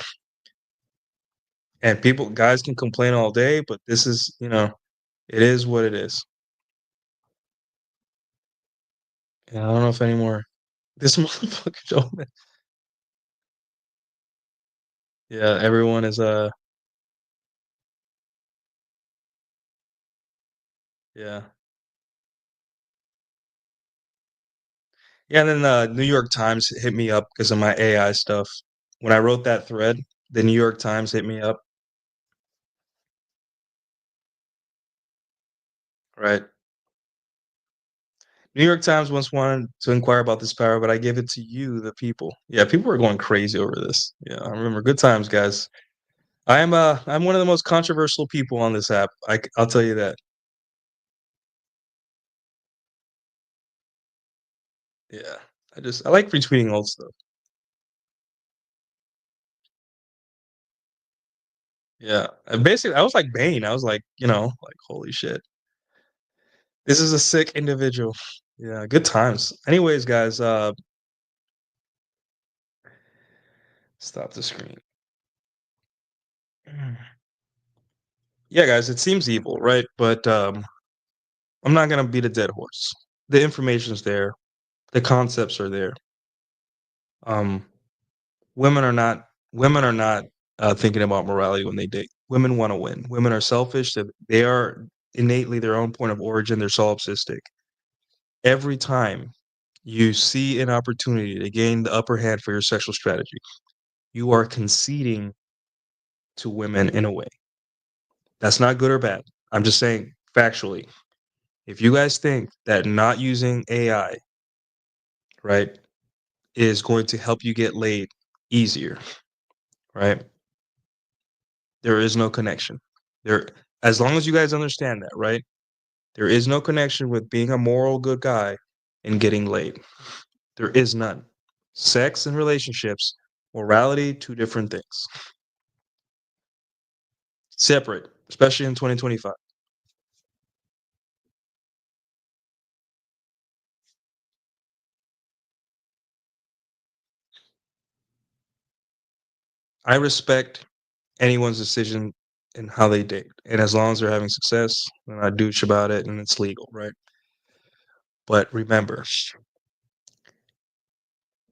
And guys can complain all day, but this is, it is what it is. And I don't know if anymore. This motherfucker told me. Yeah, everyone is yeah. Yeah, and then the New York Times hit me up because of my AI stuff. When I wrote that thread, the New York Times hit me up. Right. New York Times once wanted to inquire about this power, but I gave it to you, the people. Yeah, people were going crazy over this. Yeah, I remember. Good times, guys. I'm one of the most controversial people on this app. I'll tell you that. Yeah. I like retweeting old stuff. Yeah. And basically, I was like Bane. I was like, like holy shit. This is a sick individual. Yeah, good times. Anyways, guys, stop the screen. Yeah, guys, it seems evil, right? But I'm not gonna beat a dead horse. The information's there, the concepts are there. Um, women are not women are not thinking about morality when they date. Women want to win. Women are selfish. They are innately their own point of origin. They're solipsistic. Every time you see an opportunity to gain the upper hand for your sexual strategy, you are conceding to women in a way. That's not good or bad. I'm just saying factually. If you guys think that not using AI, right, is going to help you get laid easier, right? There is no connection. There as long as you guys understand that, right? There is no connection with being a moral good guy and getting laid. There is none. Sex and relationships, morality, two different things. Separate, especially in 2025. I respect anyone's decision in how they date. And as long as they're having success, then I douche about it and it's legal, right? But remember,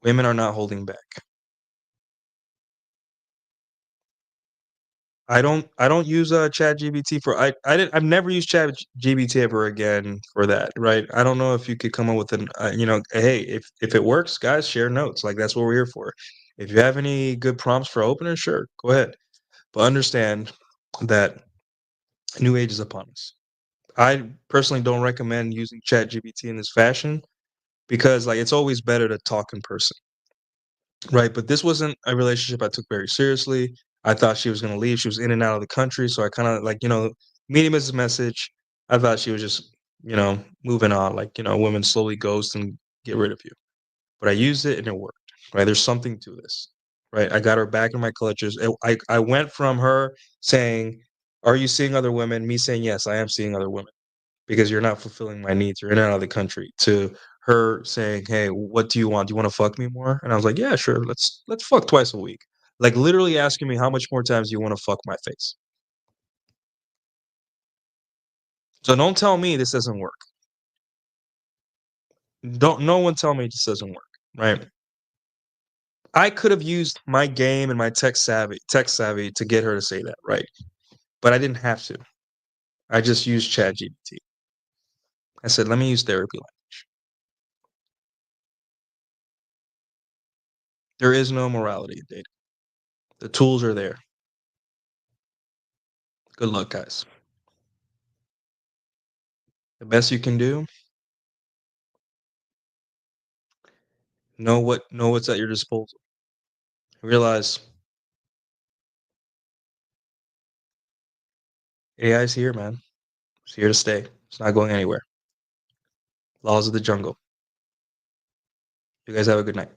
women are not holding back. I don't use ChatGPT for I've never used ChatGPT ever again for that, right? I don't know if you could come up with an hey, if it works, guys, share notes. Like that's what we're here for. If you have any good prompts for openers, sure, go ahead. But understand that a new age is upon us. I personally don't recommend using ChatGPT in this fashion because like it's always better to talk in person. Right, but this wasn't a relationship I took very seriously. I thought she was gonna leave. She was in and out of the country, so I kinda like, medium as a message. I thought she was just, moving on, like, women slowly ghost and get rid of you. But I used it and it worked, right? There's something to this, right? I got her back in my clutches. I went from her saying, "Are you seeing other women?" Me saying, "Yes, I am seeing other women." Because you're not fulfilling my needs. You're in and out of the country. To her saying, "Hey, what do you want? Do you want to fuck me more?" And I was like, "Yeah, sure. Let's fuck twice a week." Like literally asking me how much more times do you want to fuck my face. So don't tell me this doesn't work. Don't no one tell me this doesn't work, right? I could have used my game and my tech savvy to get her to say that, right? But I didn't have to. I just used ChatGPT. I said, "Let me use therapy language." There is no morality in dating. The tools are there. Good luck, guys. The best you can do, know what's at your disposal. Realize AI is here, man. It's here to stay. It's not going anywhere. Laws of the jungle. You guys have a good night.